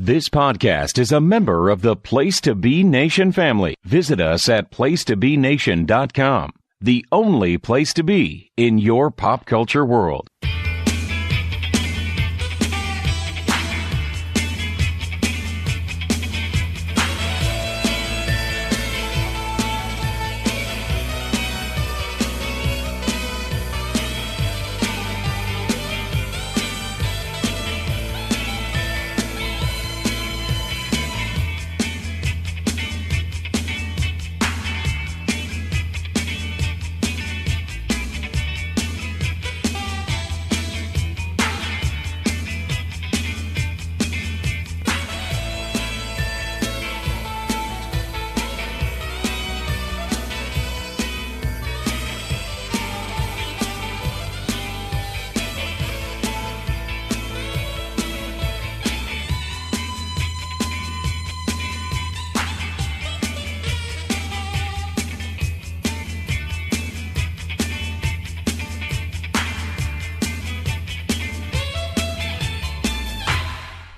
This podcast is a member of the Place to Be Nation family. Visit us at placetobenation.com, the only place to be in your pop culture world.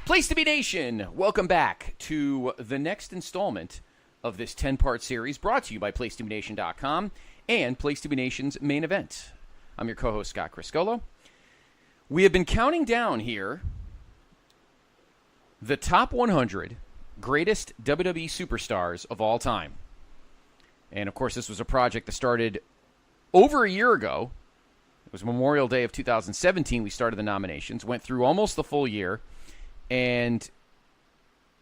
Place to Be Nation, welcome back to the next installment of this 10-part series brought to you by PlaceToBeNation.com and Place to Be Nation's main event. I'm your co-host, Scott Criscuolo. We have been counting down here the top 100 greatest WWE superstars of all time. And, of course, this was a project that started over a year ago. It was Memorial Day of 2017 we started the nominations, went through almost the full year. And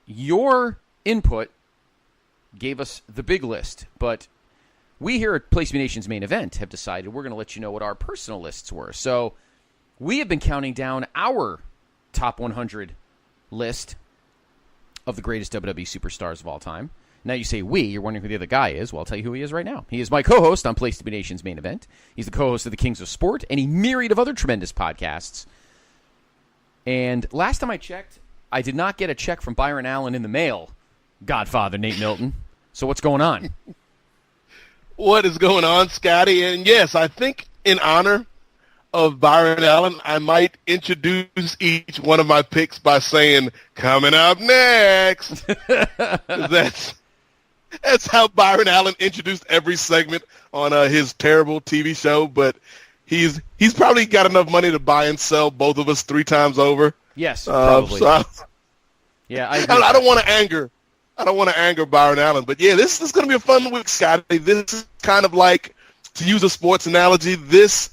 your input gave us the big list. But we here at Place to Be Nation's main event have decided we're going to let you know what our personal lists were. So we have been counting down our top 100 list of the greatest WWE superstars of all time. Now you say we, you're wondering who the other guy is. Well, I'll tell you who he is right now. He is my co-host on Place to Be Nation's main event. He's the co-host of the Kings of Sport and a myriad of other tremendous podcasts. And last time I checked, I did not get a check from Byron Allen in the mail, Godfather Nate Milton. So what's going on? What is going on, Scotty? And yes, I think in honor of Byron Allen, I might introduce each one of my picks by saying, coming up next. That's how Byron Allen introduced every segment on his terrible TV show, but he's probably got enough money to buy and sell both of us 3 times over. Yes, probably. Yeah, I don't want to anger. I don't want to anger Byron Allen, but yeah, this is going to be a fun week, Scotty. This is kind of like, to use a sports analogy, this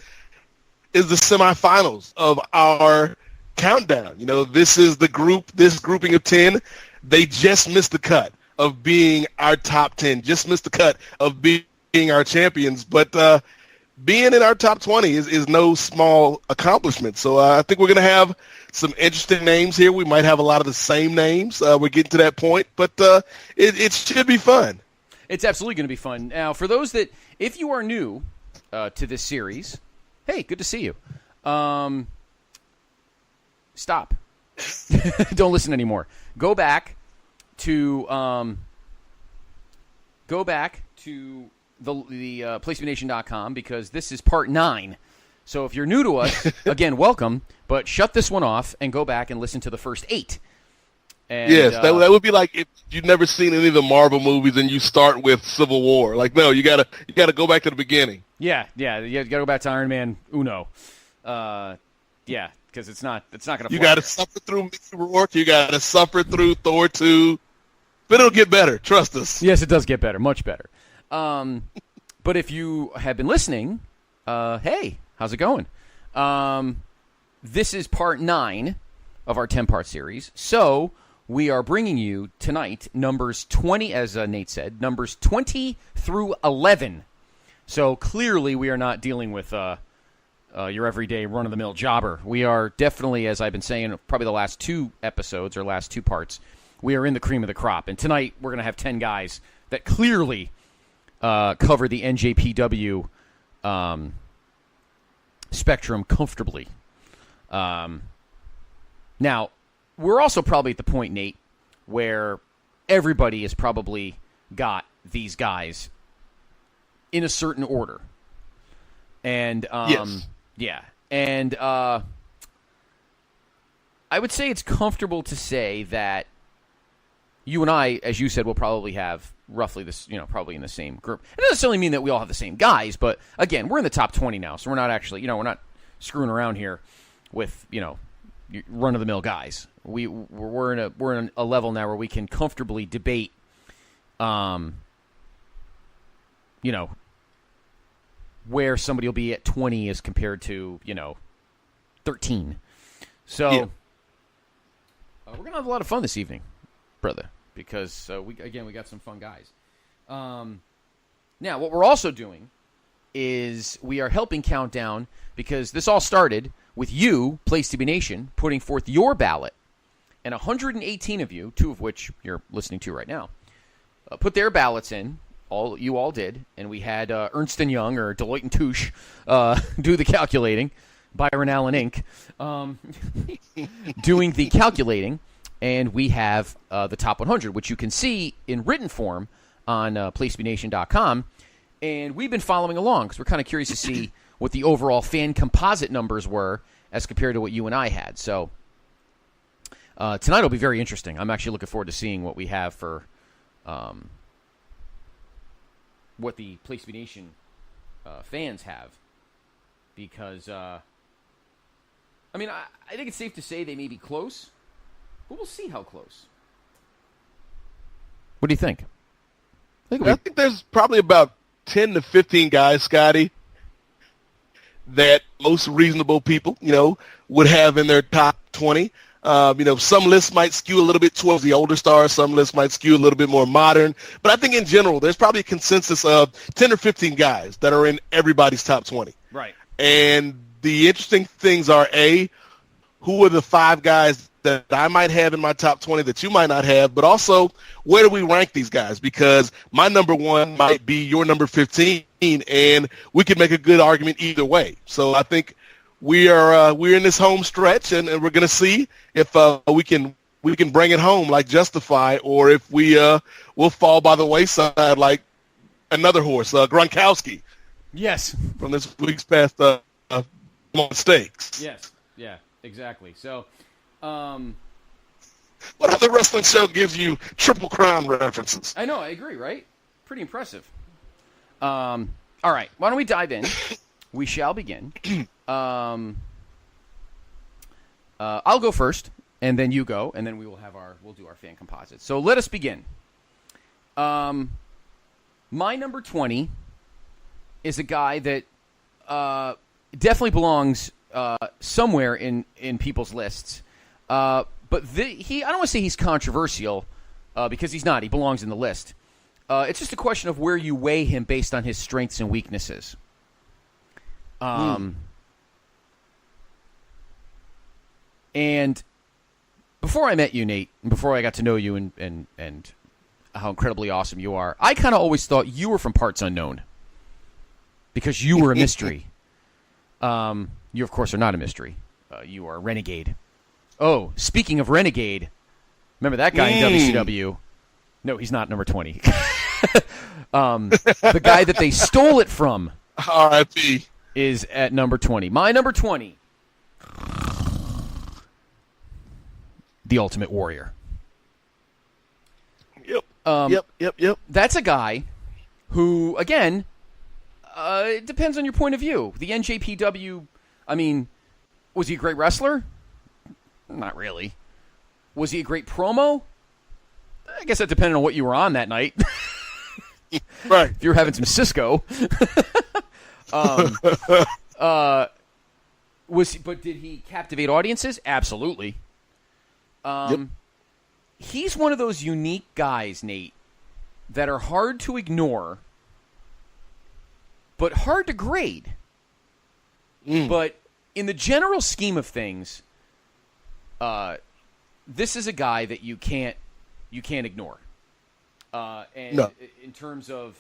is the semifinals of our countdown. You know, this is this grouping of 10. They just missed the cut of being our top 10, just missed the cut of being our champions, but being in our top 20 is no small accomplishment. So I think we're going to have some interesting names here. We might have a lot of the same names. We're getting to that point, but it should be fun. It's absolutely going to be fun. Now, for those that, if you are new to this series, hey, good to see you. Stop. Don't listen anymore. Go back to the PlaceToBeNation.com because this is part 9. So if you're new to us, again, welcome, but shut this one off and go back and listen to the first 8. And, yes, that would be like if you've never seen any of the Marvel movies and you start with Civil War. Like, no, you gotta go back to the beginning. Yeah, you gotta go back to Iron Man Uno. Yeah, because it's not gonna fly. You gotta suffer through Mickey Rourke. You gotta suffer through Thor 2. But it'll get better. Trust us. Yes, it does get better, much better. But if you have been listening, hey, how's it going? This is part 9 of our 10-part series. So we are bringing you tonight numbers 20, as Nate said, numbers 20 through 11. So clearly we are not dealing with your everyday run-of-the-mill jobber. We are definitely, as I've been saying, probably the last 2 episodes or last 2 parts, we are in the cream of the crop. And tonight we're going to have 10 guys that clearly cover the NJPW spectrum comfortably. Now, we're also probably at the point, Nate, where everybody has probably got these guys in a certain order. And, yes. Yeah. And I would say it's comfortable to say that you and I, as you said, will probably have roughly this, probably in the same group. It doesn't necessarily mean that we all have the same guys, but again, we're in the top 20 now, so we're not actually, we're not screwing around here with, run-of-the-mill guys. We're in a level now where we can comfortably debate, where somebody will be at 20 as compared to, 13. So we're gonna have a lot of fun this evening, brother, because we got some fun guys. Now, what we're also doing is we are helping Countdown, because this all started with you, Place to Be Nation, putting forth your ballot, and 118 of you, 2 of which you're listening to right now, put their ballots in. You all did, and we had Ernst & Young, or Deloitte and Touche, do the calculating. Byron Allen Inc. Doing the calculating, and we have the top 100, which you can see in written form on placetobenation.com. And we've been following along because we're kind of curious to see what the overall fan composite numbers were as compared to what you and I had. So tonight will be very interesting. I'm actually looking forward to seeing what we have for what the Place to Be Nation fans have. Because, I think it's safe to say they may be close, but we'll see how close. What do you think? I think there's probably about 10 to 15 guys, Scotty, that most reasonable people, would have in their top 20. Some lists might skew a little bit towards the older stars. Some lists might skew a little bit more modern. But I think in general, there's probably a consensus of 10 or 15 guys that are in everybody's top 20. Right. And the interesting things are, A, who are the 5 guys that I might have in my top 20 that you might not have, but also where do we rank these guys? Because my number 1 might be your number 15, and we could make a good argument either way. So I think we're in this home stretch, and we're going to see if we can bring it home like Justify, or if we'll fall by the wayside like another horse, Gronkowski. Yes. From this week's past mistakes. Yes. Yeah. Exactly. So, what other wrestling show gives you Triple Crown references? I know. I agree. Right? Pretty impressive. All right. Why don't we dive in? We shall begin. I'll go first, and then you go, and then we'll do our fan composite. So let us begin. My number 20 is a guy that definitely belongs somewhere in people's lists. But I don't want to say he's controversial because he's not. He belongs in the list. It's just a question of where you weigh him based on his strengths and weaknesses. And before I met you, Nate, and before I got to know you and how incredibly awesome you are, I kind of always thought you were from parts unknown because you were a mystery. You, of course, are not a mystery. You are a renegade. Oh, speaking of renegade, remember that guy in WCW? No, he's not number 20. The guy that they stole it from R.I.P. is at number 20. My number 20, the Ultimate Warrior. Yep. Yep. That's a guy who, again, it depends on your point of view. The NJPW, was he a great wrestler? Not really. Was he a great promo? I guess that depended on what you were on that night. Right. If you were having some Cisco. But did he captivate audiences? Absolutely. Yep. He's one of those unique guys, Nate, that are hard to ignore, but hard to grade. But in the general scheme of things, this is a guy that you can't ignore. No. In terms of,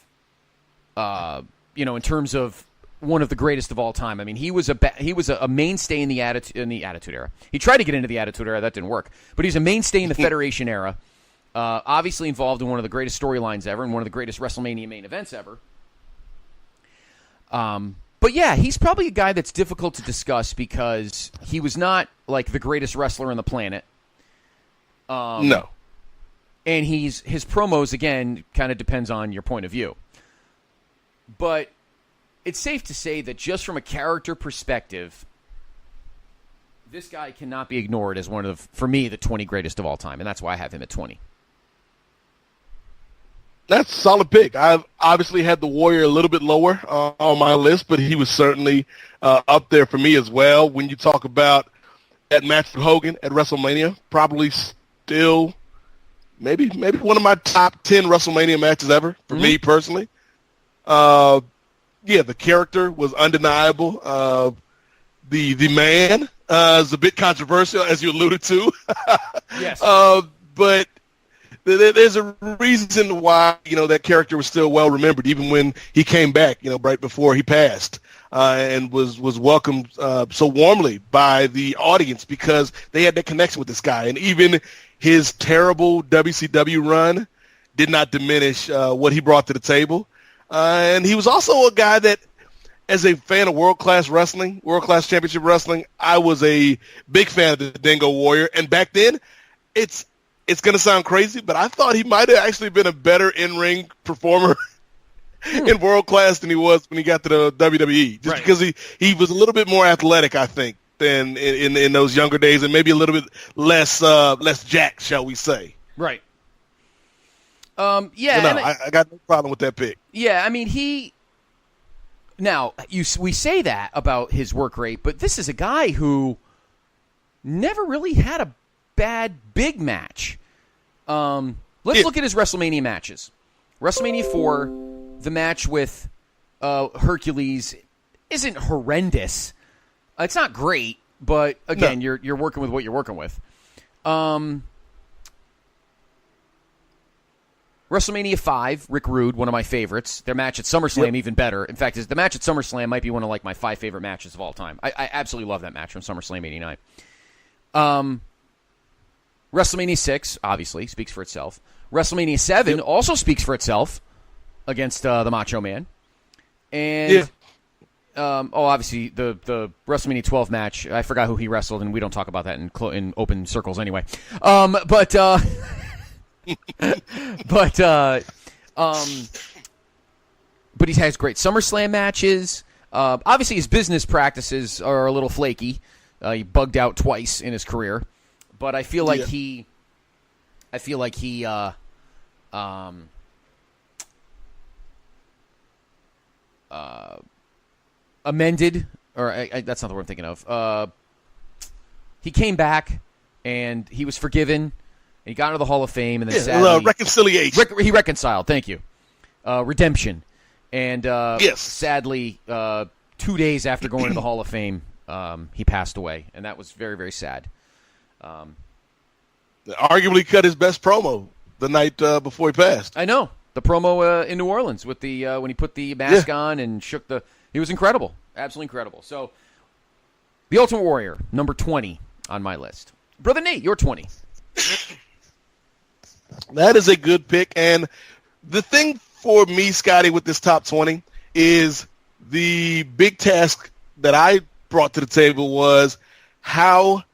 one of the greatest of all time. He was a mainstay in the Attitude Era. He tried to get into the Attitude Era, that didn't work. But he's a mainstay in the Federation Era. Obviously involved in one of the greatest storylines ever and one of the greatest WrestleMania main events ever. But yeah, he's probably a guy that's difficult to discuss because he was not like the greatest wrestler on the planet. No. And his promos, again, kind of depends on your point of view. But it's safe to say that just from a character perspective, this guy cannot be ignored as one of, for me, the 20 greatest of all time. And that's why I have him at 20. That's a solid pick. I've obviously had the Warrior a little bit lower on my list, but he was certainly up there for me as well. When you talk about that match with Hogan at WrestleMania, probably still maybe one of my top 10 WrestleMania matches ever for me personally. The character was undeniable. The man is a bit controversial, as you alluded to. Yes. But there's a reason why, that character was still well remembered, even when he came back, right before he passed, and was welcomed so warmly by the audience because they had that connection with this guy. And even his terrible WCW run did not diminish what he brought to the table. And he was also a guy that, as a fan of world-class wrestling, world-class championship wrestling, I was a big fan of the Dingo Warrior. And back then, it's going to sound crazy, but I thought he might have actually been a better in-ring performer in world class than he was when he got to the WWE. Just because he was a little bit more athletic, I think, than in those younger days, and maybe a little bit less jacked, shall we say. Right. I got no problem with that pick. Yeah, I mean, we say that about his work rate, but this is a guy who never really had a bad big match. Let's look at his WrestleMania matches. WrestleMania 4, the match with Hercules isn't horrendous. It's not great, but again, you're working with what you're working with. WrestleMania 5, Rick Rude, one of my favorites. Their match at SummerSlam, even better. In fact, the match at SummerSlam might be one of my 5 favorite matches of all time. I absolutely love that match from SummerSlam 89. WrestleMania 6, obviously, speaks for itself. WrestleMania 7 also speaks for itself against the Macho Man. And, obviously, the WrestleMania 12 match, I forgot who he wrestled, and we don't talk about that in open circles anyway. But he has great SummerSlam matches. Obviously, his business practices are a little flaky. He bugged out twice in his career. But I feel like he amended, or that's not the word I'm thinking of. He came back, and he was forgiven, and he got into the Hall of Fame, and then sadly, reconciliation. He reconciled. Thank you. Redemption, and sadly, 2 days after going to the Hall of Fame, he passed away, and that was very, very sad. Arguably cut his best promo the night before he passed. I know. The promo in New Orleans with the when he put the mask on and shook the... He was incredible. Absolutely incredible. So, The Ultimate Warrior, number 20 on my list. Brother Nate, you're 20. That is a good pick. And the thing for me, Scotty, with this top 20 is the big task that I brought to the table was how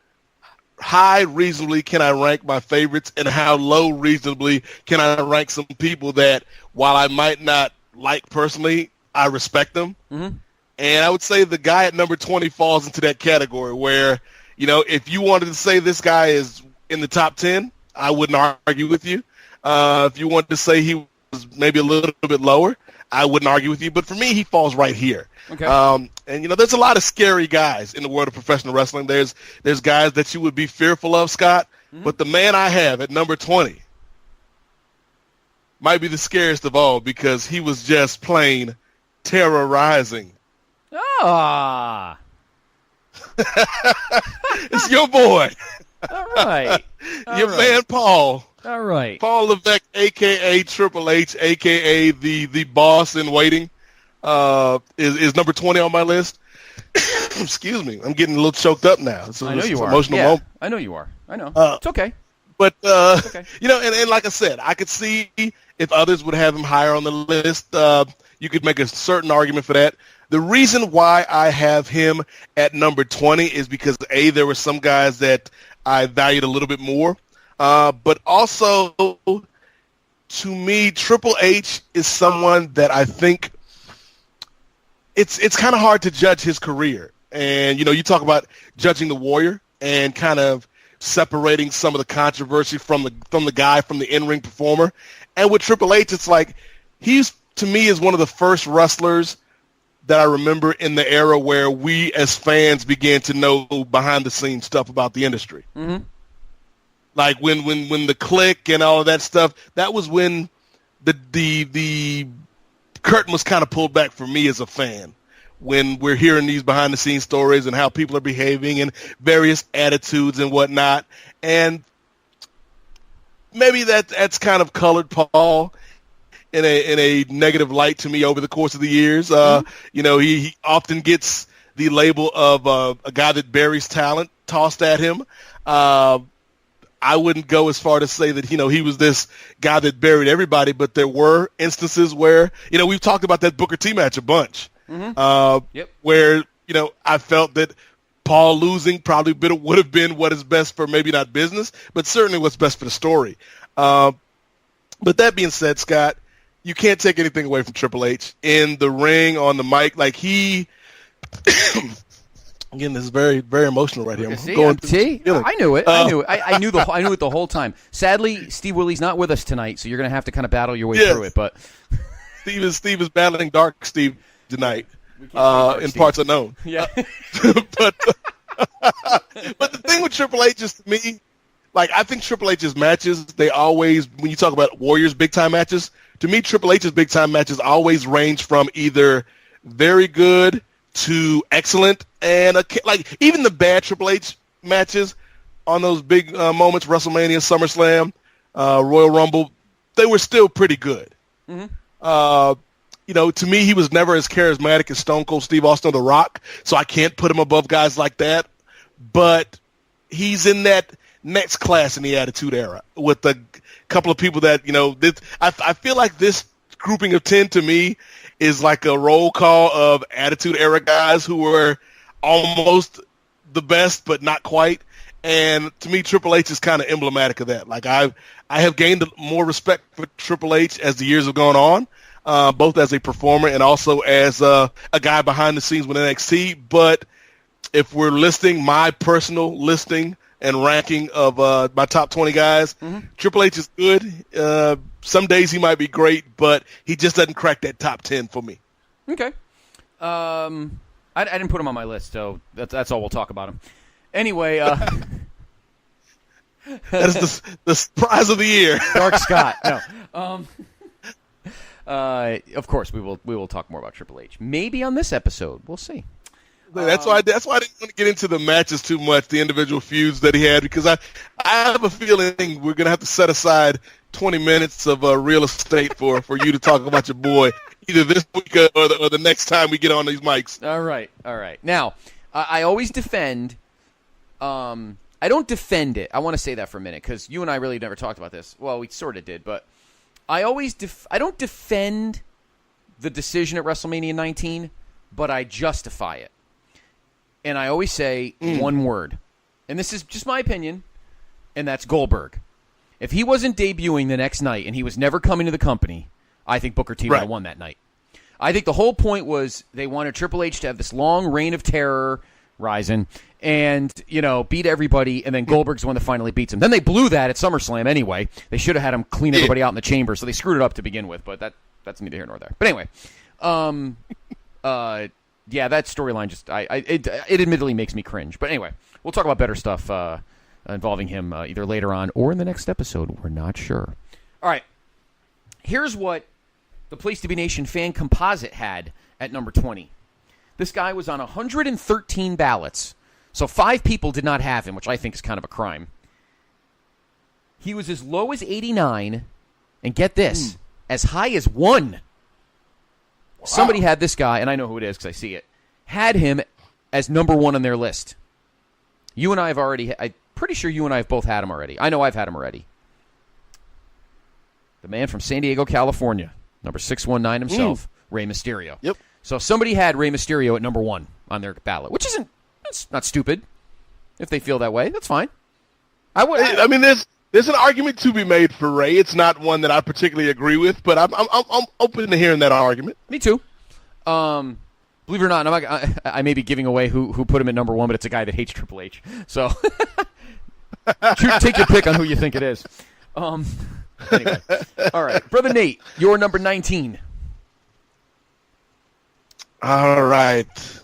high reasonably can I rank my favorites and how low reasonably can I rank some people that, while I might not like personally, I respect them. Mm-hmm. And I would say the guy at number 20 falls into that category where, if you wanted to say this guy is in the top 10, I wouldn't argue with you. If you wanted to say he was maybe a little bit lower, I wouldn't argue with you. But for me, he falls right here. Okay. And there's a lot of scary guys in the world of professional wrestling. There's guys that you would be fearful of, Scott. Mm-hmm. But the man I have at number 20 might be the scariest of all because he was just plain terrorizing. Ah. It's your boy. All right. Your man, Paul. All right. Paul Levesque, a.k.a. Triple H, a.k.a. the boss in waiting, is number 20 on my list. Excuse me. I'm getting a little choked up now. I know you are. Emotional moment. I know you are. I know. It's okay. But, it's okay. And like I said, I could see if others would have him higher on the list. You could make a certain argument for that. The reason why I have him at number 20 is because, A, there were some guys that I valued a little bit more. But also, to me, Triple H is someone that I think it's kind of hard to judge his career. And, you talk about judging the Warrior and kind of separating some of the controversy from the guy, from the in-ring performer. And with Triple H, it's like he's, to me, is one of the first wrestlers that I remember in the era where we as fans began to know behind-the-scenes stuff about the industry. Mm-hmm. Like when the Click and all of that stuff, that was when the curtain was kind of pulled back for me as a fan. When we're hearing these behind-the-scenes stories and how people are behaving and various attitudes and whatnot. And maybe that's kind of colored Paul in a negative light to me over the course of the years. He often gets the label of a guy that buries talent tossed at him. I wouldn't go as far to say that, he was this guy that buried everybody, but there were instances where, we've talked about that Booker T match a bunch. Mm-hmm. Where, I felt that Paul losing probably would have been what is best for maybe not business, but certainly what's best for the story. But that being said, Scott, you can't take anything away from Triple H in the ring, on the mic. Like he, again, this is very, very emotional right here. I knew it. I knew it the whole time. Sadly, Steve Willie's not with us tonight, so you're going to have to kind of battle your way through it. But Steve is battling Dark Steve tonight, in parts unknown. Yeah. But the thing with Triple H is, to me, like, I think Triple H's matches, they always, when you talk about Warriors big time matches, to me, Triple H's big time matches always range from either very good to excellent, and like even the bad Triple H matches on those big moments, WrestleMania, SummerSlam, Royal Rumble, they were still pretty good. Mm-hmm. To me, he was never as charismatic as Stone Cold Steve Austin or The Rock, so I can't put him above guys like that. But he's in that next class in the Attitude Era with a couple of people that, I feel like this grouping of 10 to me is like a roll call of Attitude Era guys who were almost the best, but not quite. And to me, Triple H is kind of emblematic of that. Like I have gained more respect for Triple H as the years have gone on, both as a performer and also as a guy behind the scenes with NXT. But if we're listing my personal listing and ranking of my top 20 guys, mm-hmm. Triple H is good. Some days he might be great, but he just doesn't crack that top 10 for me. Okay. I didn't put him on my list, so that's all we'll talk about him. Anyway, that is the surprise of the year. Dark Scott. No. Of course, we will talk more about Triple H. Maybe on this episode. We'll see. That's why I didn't want to get into the matches too much, the individual feuds that he had, because I have a feeling we're going to have to set aside 20 minutes of real estate for you to talk about your boy, either this week or the next time we get on these mics. All right. Now, I always defend. I don't defend it. I want to say that for a minute, because you and I really never talked about this. Well, we sort of did, but I don't defend the decision at WrestleMania 19, but I justify it. And I always say one word. And this is just my opinion, and that's Goldberg. If he wasn't debuting the next night and he was never coming to the company, I think Booker T would have won that night. I think the whole point was they wanted Triple H to have this long reign of terror rising and, beat everybody, and then Goldberg's the one that finally beats him. Then they blew that at SummerSlam anyway. They should have had him clean everybody out in the chamber, so they screwed it up to begin with, but that's neither here nor there. But anyway, yeah, that storyline just it admittedly makes me cringe. But anyway, we'll talk about better stuff involving him either later on or in the next episode. We're not sure. All right, here's what the Place to Be Nation fan composite had at number 20. This guy was on 113 ballots, so 5 people did not have him, which I think is kind of a crime. He was as low as 89, and get this, as high as 1. Wow. Somebody had this guy, and I know who it is because I see it, had him as number 1 on their list. You and I have already, I'm pretty sure you and I have both had him already. I know I've had him already. The man from San Diego, California, number 619 himself, Rey Mysterio. Yep. So somebody had Rey Mysterio at number 1 on their ballot, which that's not stupid. If they feel that way, that's fine. I mean, There's an argument to be made for Ray. It's not one that I particularly agree with, but I'm open to hearing that argument. Me too. Believe it or not, I may be giving away who put him at number one, but it's a guy that hates Triple H. So take your pick on who you think it is. Anyway, all right, Brother Nate, you're number 19. All right.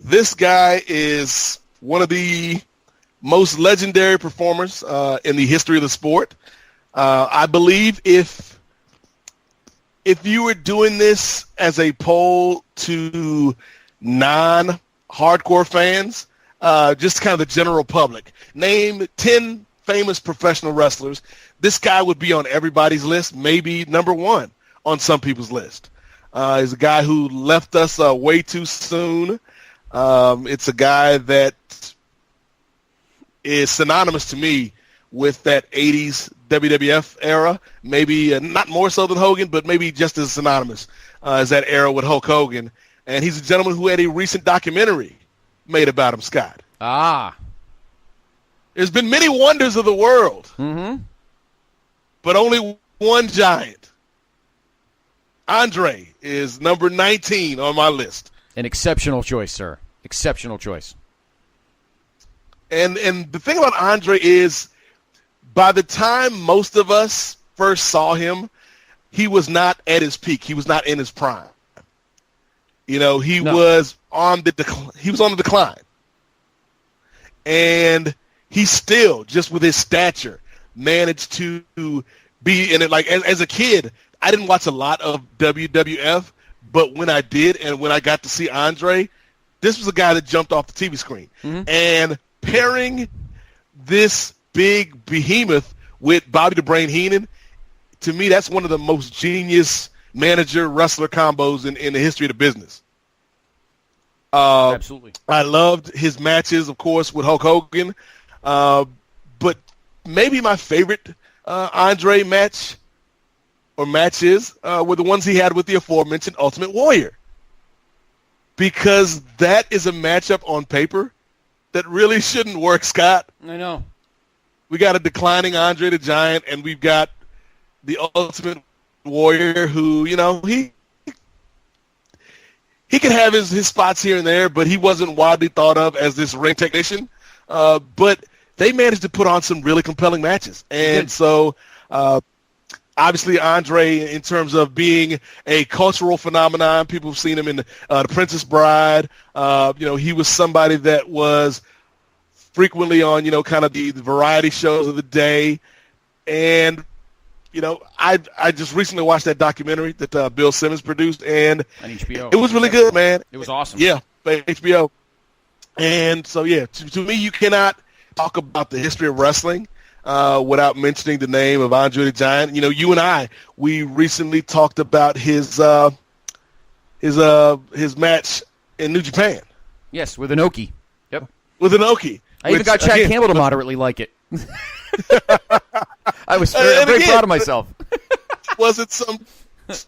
This guy is one of the most legendary performers in the history of the sport. I believe if you were doing this as a poll to non-hardcore fans, just kind of the general public, name 10 famous professional wrestlers, this guy would be on everybody's list, maybe number one on some people's list. He's a guy who left us way too soon. It's a guy that is synonymous to me with that 80s WWF era, maybe not more so than Hogan, but maybe just as synonymous as that era with Hulk Hogan. And he's a gentleman who had a recent documentary made about him, Scott. There's been many wonders of the world, but only one giant. Andre is number 19 on my list. An exceptional choice, sir. Exceptional choice. And the thing about Andre is, by the time most of us first saw him, he was not at his peak. He was not in his prime. He was on the decline. And he still, just with his stature, managed to be in it. Like as a kid, I didn't watch a lot of WWF, but when I did, and when I got to see Andre, this was a guy that jumped off the TV screen. And pairing this big behemoth with Bobby the Brain Heenan, to me, that's one of the most genius manager-wrestler combos in the history of the business. Absolutely. I loved his matches, of course, with Hulk Hogan. But maybe my favorite Andre match or matches were the ones he had with the aforementioned Ultimate Warrior. Because that is a matchup on paper that really shouldn't work, Scott. I know. We got a declining Andre the Giant, and we've got the Ultimate Warrior who, he could have his spots here and there, but he wasn't widely thought of as this ring technician. But they managed to put on some really compelling matches. And so obviously Andre, in terms of being a cultural phenomenon, people have seen him in The Princess Bride. He was somebody that was frequently on, kind of the variety shows of the day. And, I just recently watched that documentary that Bill Simmons produced, and on HBO. It was really good, man. It was awesome. Yeah, by HBO. And so, to me, you cannot talk about the history of wrestling without mentioning the name of Andre the Giant. You and I, we recently talked about his match in New Japan. Yes, with Inoki. Yep. With Inoki. I even got Chad Campbell to moderately like it. I was very proud of myself. Was it some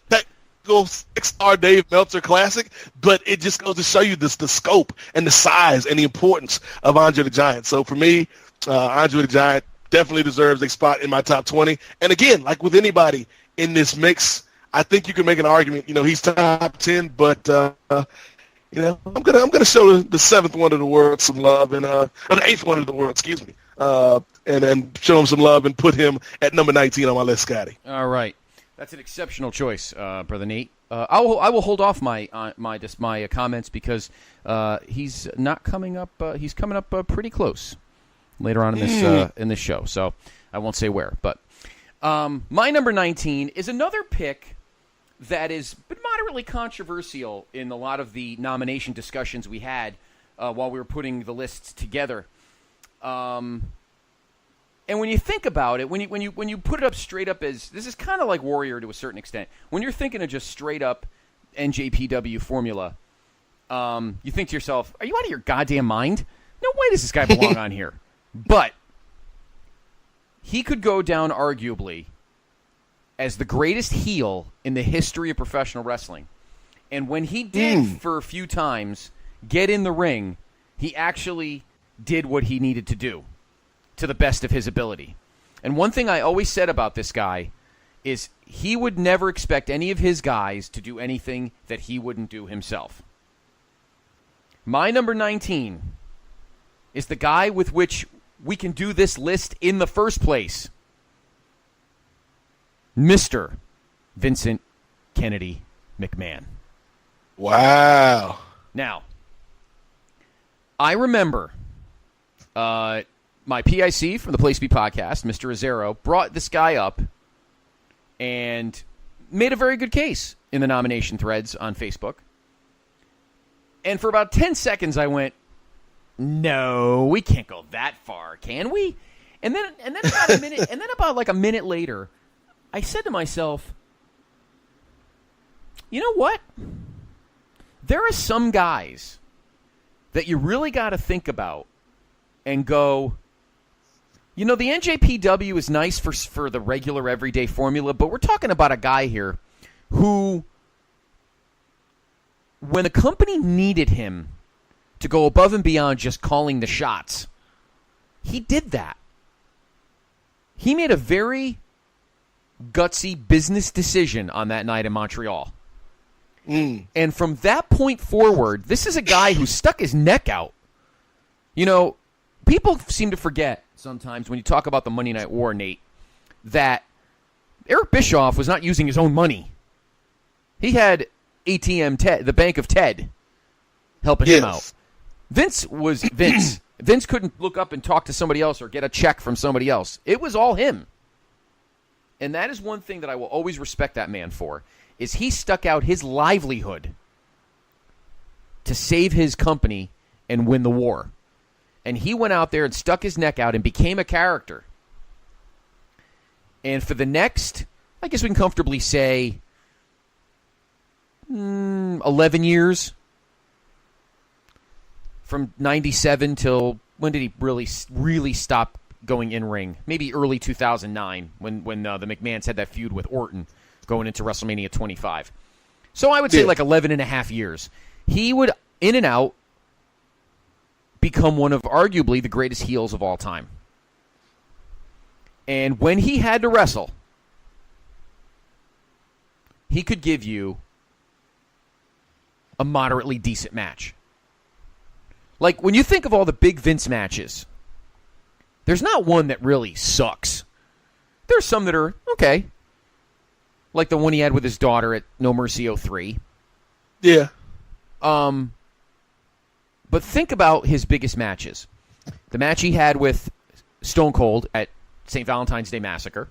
technical 6-star Dave Meltzer classic? But it just goes to show you the scope and the size and the importance of Andre the Giant. So for me, Andre the Giant definitely deserves a spot in my top 20. And again, like with anybody in this mix, I think you can make an argument. He's top 10, but I'm gonna show the seventh wonder of the world some love, and the eighth wonder of the world, excuse me, and show him some love and put him at number 19 on my list, Scotty. All right, that's an exceptional choice, Brother Nate. I will hold off my comments because he's not coming up. He's coming up pretty close later on in this show, so I won't say where. But my number 19 is another pick that is been moderately controversial in a lot of the nomination discussions we had while we were putting the lists together. And when you think about it, when you put it up straight up as this is kind of like Warrior to a certain extent. When you're thinking of just straight up NJPW formula, you think to yourself, "Are you out of your goddamn mind? No way does this guy belong on here." But he could go down arguably as the greatest heel in the history of professional wrestling. And when he did for a few times get in the ring, he actually did what he needed to do. to the best of his ability. And one thing I always said about this guy is he would never expect any of his guys to do anything that he wouldn't do himself. My number 19 is the guy with which we can do this list in the first place. Mr. Vincent Kennedy McMahon. Wow. Now, I remember my PIC from the Place to Be podcast, Mr. Azzaro, brought this guy up and made a very good case in the nomination threads on Facebook. And for about 10 seconds, I went, no, we can't go that far, can we? And then about a minute, and then about like a minute later, I said to myself, you know what? There are some guys that you really got to think about and go, you know, the NJPW is nice for the regular everyday formula, but we're talking about a guy here who, when the company needed him to go above and beyond just calling the shots, he did that. He made a very gutsy business decision on that night in Montreal. And from that point forward, this is a guy who stuck his neck out. You know, people seem to forget sometimes when you talk about the Monday Night War, Nate, that Eric Bischoff was not using his own money. He had ATM Ted, the Bank of Ted, helping him out. Vince was Vince. Vince couldn't look up and talk to somebody else or get a check from somebody else. It was all him. And that is one thing that I will always respect that man for, is he stuck out his livelihood to save his company and win the war. And he went out there and stuck his neck out and became a character. And for the next, I guess we can comfortably say, 11 years, from 97 till, when did he really stop going in-ring? Maybe early 2009, when the McMahons had that feud with Orton going into WrestleMania 25. So I would say like 11 and a half years. He would, in and out, become one of arguably the greatest heels of all time. And when he had to wrestle, he could give you a moderately decent match. Like, when you think of all the big Vince matches, there's not one that really sucks. There's some that are okay. Like the one he had with his daughter at No Mercy 03. Yeah. But think about his biggest matches. The match he had with Stone Cold at St. Valentine's Day Massacre.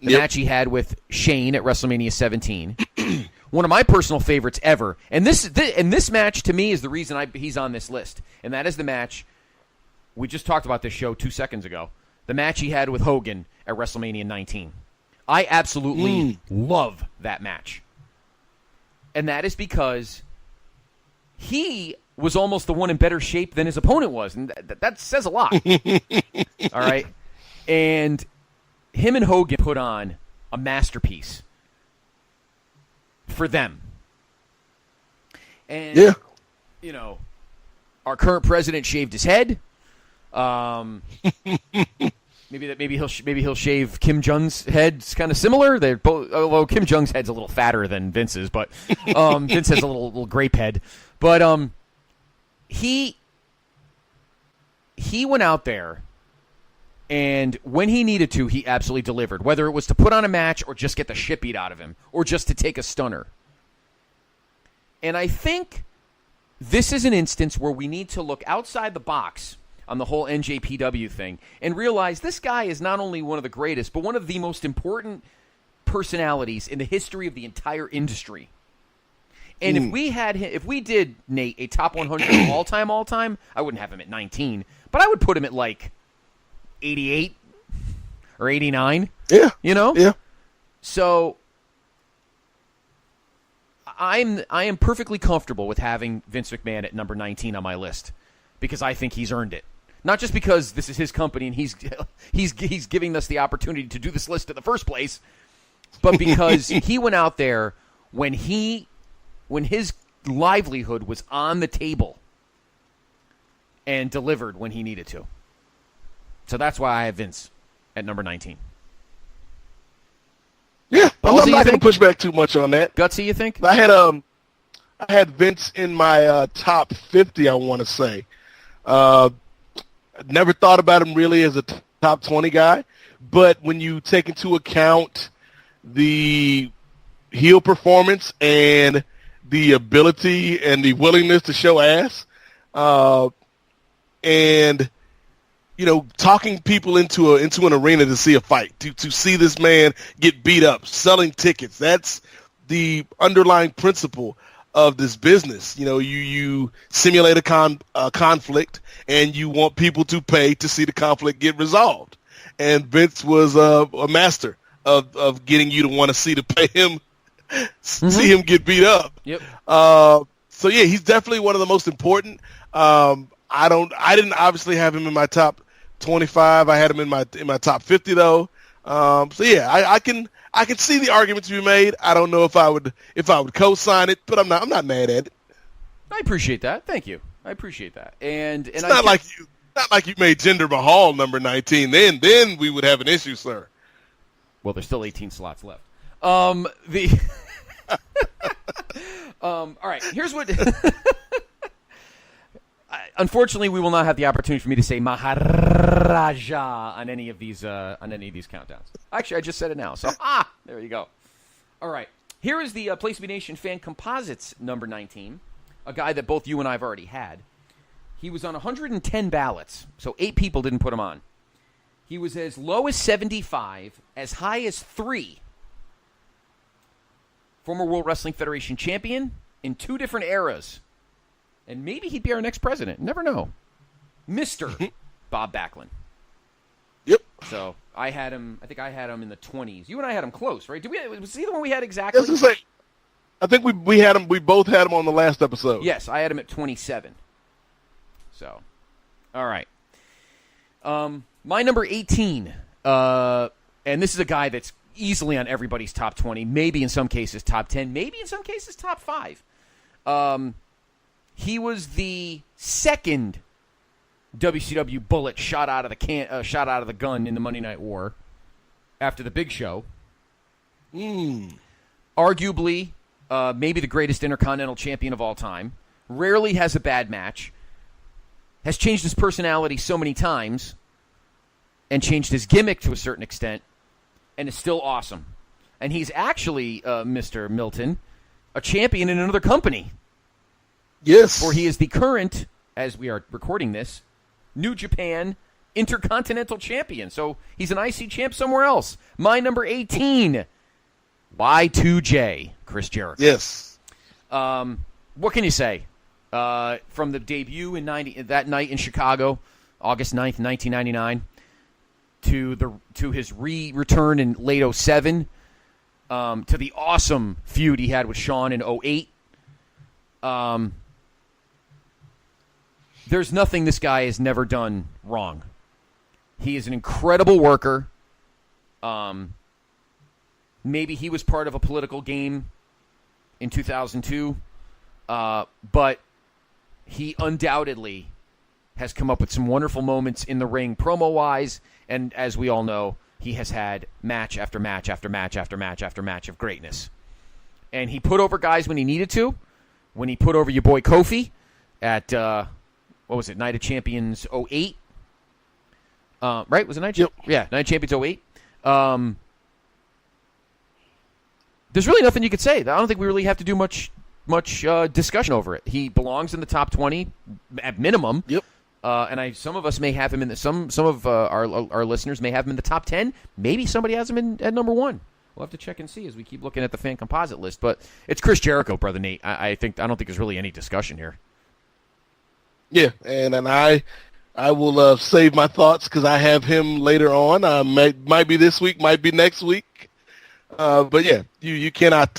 The match he had with Shane at WrestleMania 17. One of my personal favorites ever. And this match, to me, is the reason he's on this list. And that is the match, we just talked about this show 2 seconds ago, the match he had with Hogan at WrestleMania 19. I absolutely love that match. And that is because he was almost the one in better shape than his opponent was. And that says a lot. All right? And him and Hogan put on a masterpiece for them. And, you know, our current president shaved his head. Maybe he'll shave Kim Jong's head. It's kind of similar. They're both, although Kim Jong's head's a little fatter than Vince's, but Vince has a little grape head. But he went out there, and when he needed to, he absolutely delivered. Whether it was to put on a match or just get the shit beat out of him, or just to take a stunner. And I think this is an instance where we need to look outside the box on the whole NJPW thing and realize this guy is not only one of the greatest, but one of the most important personalities in the history of the entire industry. And if we did, Nate, a top 100 all time, I wouldn't have him at 19, but I would put him at like 88 or 89. Yeah. You know? Yeah. So I am perfectly comfortable with having Vince McMahon at number 19 on my list because I think he's earned it. Not just because this is his company and he's giving us the opportunity to do this list in the first place, but because he went out there when his livelihood was on the table and delivered when he needed to. So that's why I have Vince at number 19. Yeah, I'm Ballsy, not going to push back too much on that. Gutsy, you think? I had Vince in my top 50, I want to say. Never thought about him really as a top 20 guy, but when you take into account the heel performance and the ability and the willingness to show ass, and talking people into an arena to see a fight, to see this man get beat up, selling tickets. That's the underlying principle of this business. You simulate a conflict, and you want people to pay to see the conflict get resolved. And Vince was a master of getting you to want to see him get beat up. Yep. So yeah, he's definitely one of the most important. I didn't obviously have him in my top 25. I had him in my top 50 though. So yeah, I can see the argument to be made. I don't know if I would co-sign it, but I'm not mad at it. I appreciate that. Thank you. I appreciate that. And it's not like you made Jinder Mahal number 19. Then we would have an issue, sir. Well, there's still 18 slots left. All right. Here's what. Unfortunately, we will not have the opportunity for me to say Maharaja on any of these countdowns. Actually, I just said it now. So there you go. All right. Here is the Place to Be Nation fan composites number 19, a guy that both you and I have already had. He was on 110 ballots, so 8 people didn't put him on. He was as low as 75, as high as 3. Former World Wrestling Federation champion in 2 different eras. And maybe he'd be our next president. Never know. Mr. Bob Backlund. Yep. So I think I had him in the 20s. You and I had him close, right? Was he the one we had exactly? I think we had him. We both had him on the last episode. Yes, I had him at 27. So, all right. My number 18, and this is a guy that's easily on everybody's top 20, maybe in some cases top 10, maybe in some cases top 5. He was the second WCW bullet shot out of the gun in the Monday Night War after the Big Show. Arguably, maybe the greatest Intercontinental Champion of all time. Rarely has a bad match. Has changed his personality so many times and changed his gimmick to a certain extent and is still awesome. And he's actually, Mr. Milton, a champion in another company. Yes. For he is the current, as we are recording this, New Japan Intercontinental Champion. So he's an IC champ somewhere else. My number 18, Y2J, Chris Jericho. Yes. What can you say? From the debut that night in Chicago, August 9th, 1999, to his return in late 2007, to the awesome feud he had with Shawn in 2008. There's nothing this guy has never done wrong. He is an incredible worker. Maybe he was part of a political game in 2002, but he undoubtedly has come up with some wonderful moments in the ring, promo-wise, and as we all know, he has had match after match after match after match after match of greatness. And he put over guys when he needed to. When he put over your boy Kofi at, Night of Champions 08? Right? Was it Night of Champions? Yeah, Night of Champions 08. There's really nothing you could say. I don't think we really have to do much discussion over it. He belongs in the top 20 at minimum. Yep. And some of us may have him in some of our listeners may have him in the top 10. Maybe somebody has him at number 1. We'll have to check and see as we keep looking at the fan composite list. But it's Chris Jericho, Brother Nate. I don't think there's really any discussion here. Yeah, and I will save my thoughts because I have him later on. Might be this week, might be next week. But yeah, you cannot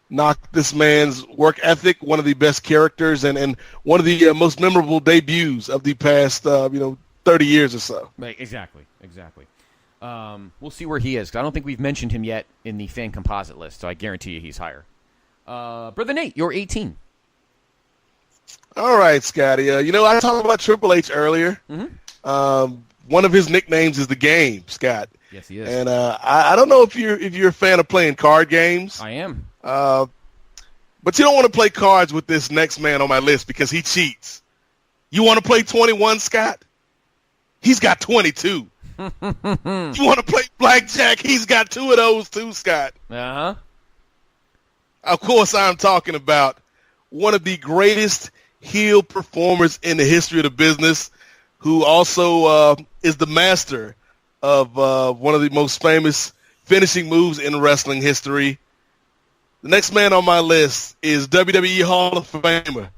knock this man's work ethic. One of the best characters and one of the most memorable debuts of the past 30 years or so. Right, exactly. We'll see where he is. I don't think we've mentioned him yet in the fan composite list, so I guarantee you he's higher. Brother Nate, you're 18. All right, Scotty. I talked about Triple H earlier. Mm-hmm. one of his nicknames is the Game, Scott. Yes, he is. And I don't know if you're a fan of playing card games. I am. But you don't want to play cards with this next man on my list because he cheats. You want to play 21, Scott? He's got 22. You want to play blackjack? He's got 2 of those too, Scott. Uh-huh. Of course, I'm talking about one of the greatest heel performers in the history of the business, who also is the master of one of the most famous finishing moves in wrestling history. The next man on my list is WWE Hall of Famer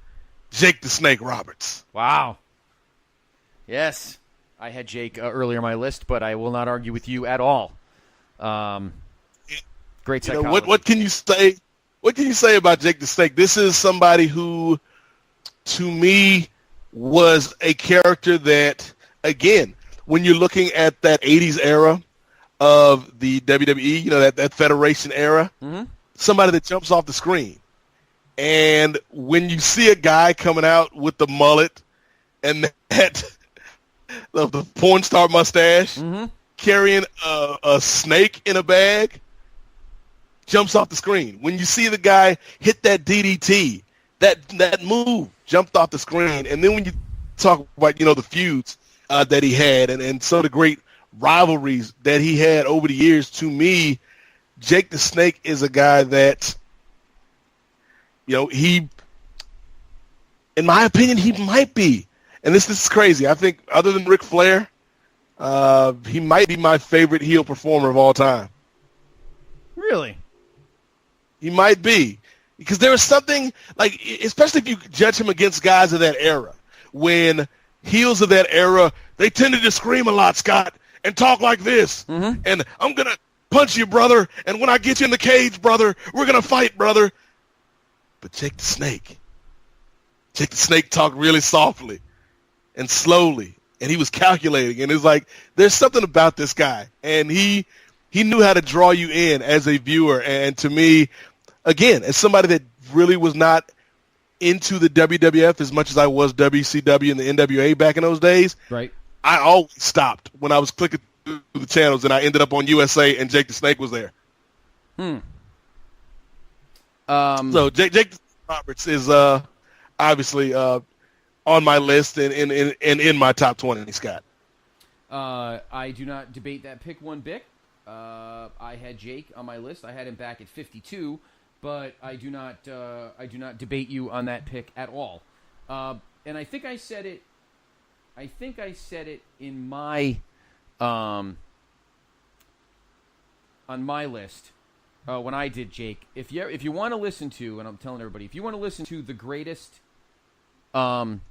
Jake the Snake Roberts. Wow. Yes. I had Jake earlier on my list, but I will not argue with you at all. Great psychology. What can you say? What can you say about Jake the Snake? This is somebody who, to me, was a character that, again, when you're looking at that 80s era of the WWE, that Federation era, somebody that jumps off the screen. And when you see a guy coming out with the mullet and the porn star mustache, carrying a snake in a bag, jumps off the screen. When you see the guy hit that DDT, that move jumped off the screen. And then when you talk about, the feuds that he had and some of the great rivalries that he had over the years, to me, Jake the Snake is a guy that, he, in my opinion, he might be, and this is crazy, I think other than Ric Flair, he might be my favorite heel performer of all time. Really? He might be. Because there is something, like, especially if you judge him against guys of that era, when heels of that era, they tended to scream a lot, Scott, and talk like this. And I'm going to punch you, brother, and when I get you in the cage, brother, we're going to fight, brother. But Jake the Snake talked really softly and slowly, and he was calculating, and it's like, there's something about this guy, and he knew how to draw you in as a viewer. And to me, again, as somebody that really was not into the WWF as much as I was WCW and the NWA back in those days, right? I always stopped when I was clicking through the channels and I ended up on USA and Jake the Snake was there. So Jake Roberts is obviously on my list and in my top 20, Scott. I do not debate that pick one bit. I had Jake on my list. I had him back at 52, but I do not debate you on that pick at all. And I think I said it. I think I said it in my on my list when I did Jake. If you want to listen to, and I'm telling everybody, if you want to listen to the greatest, one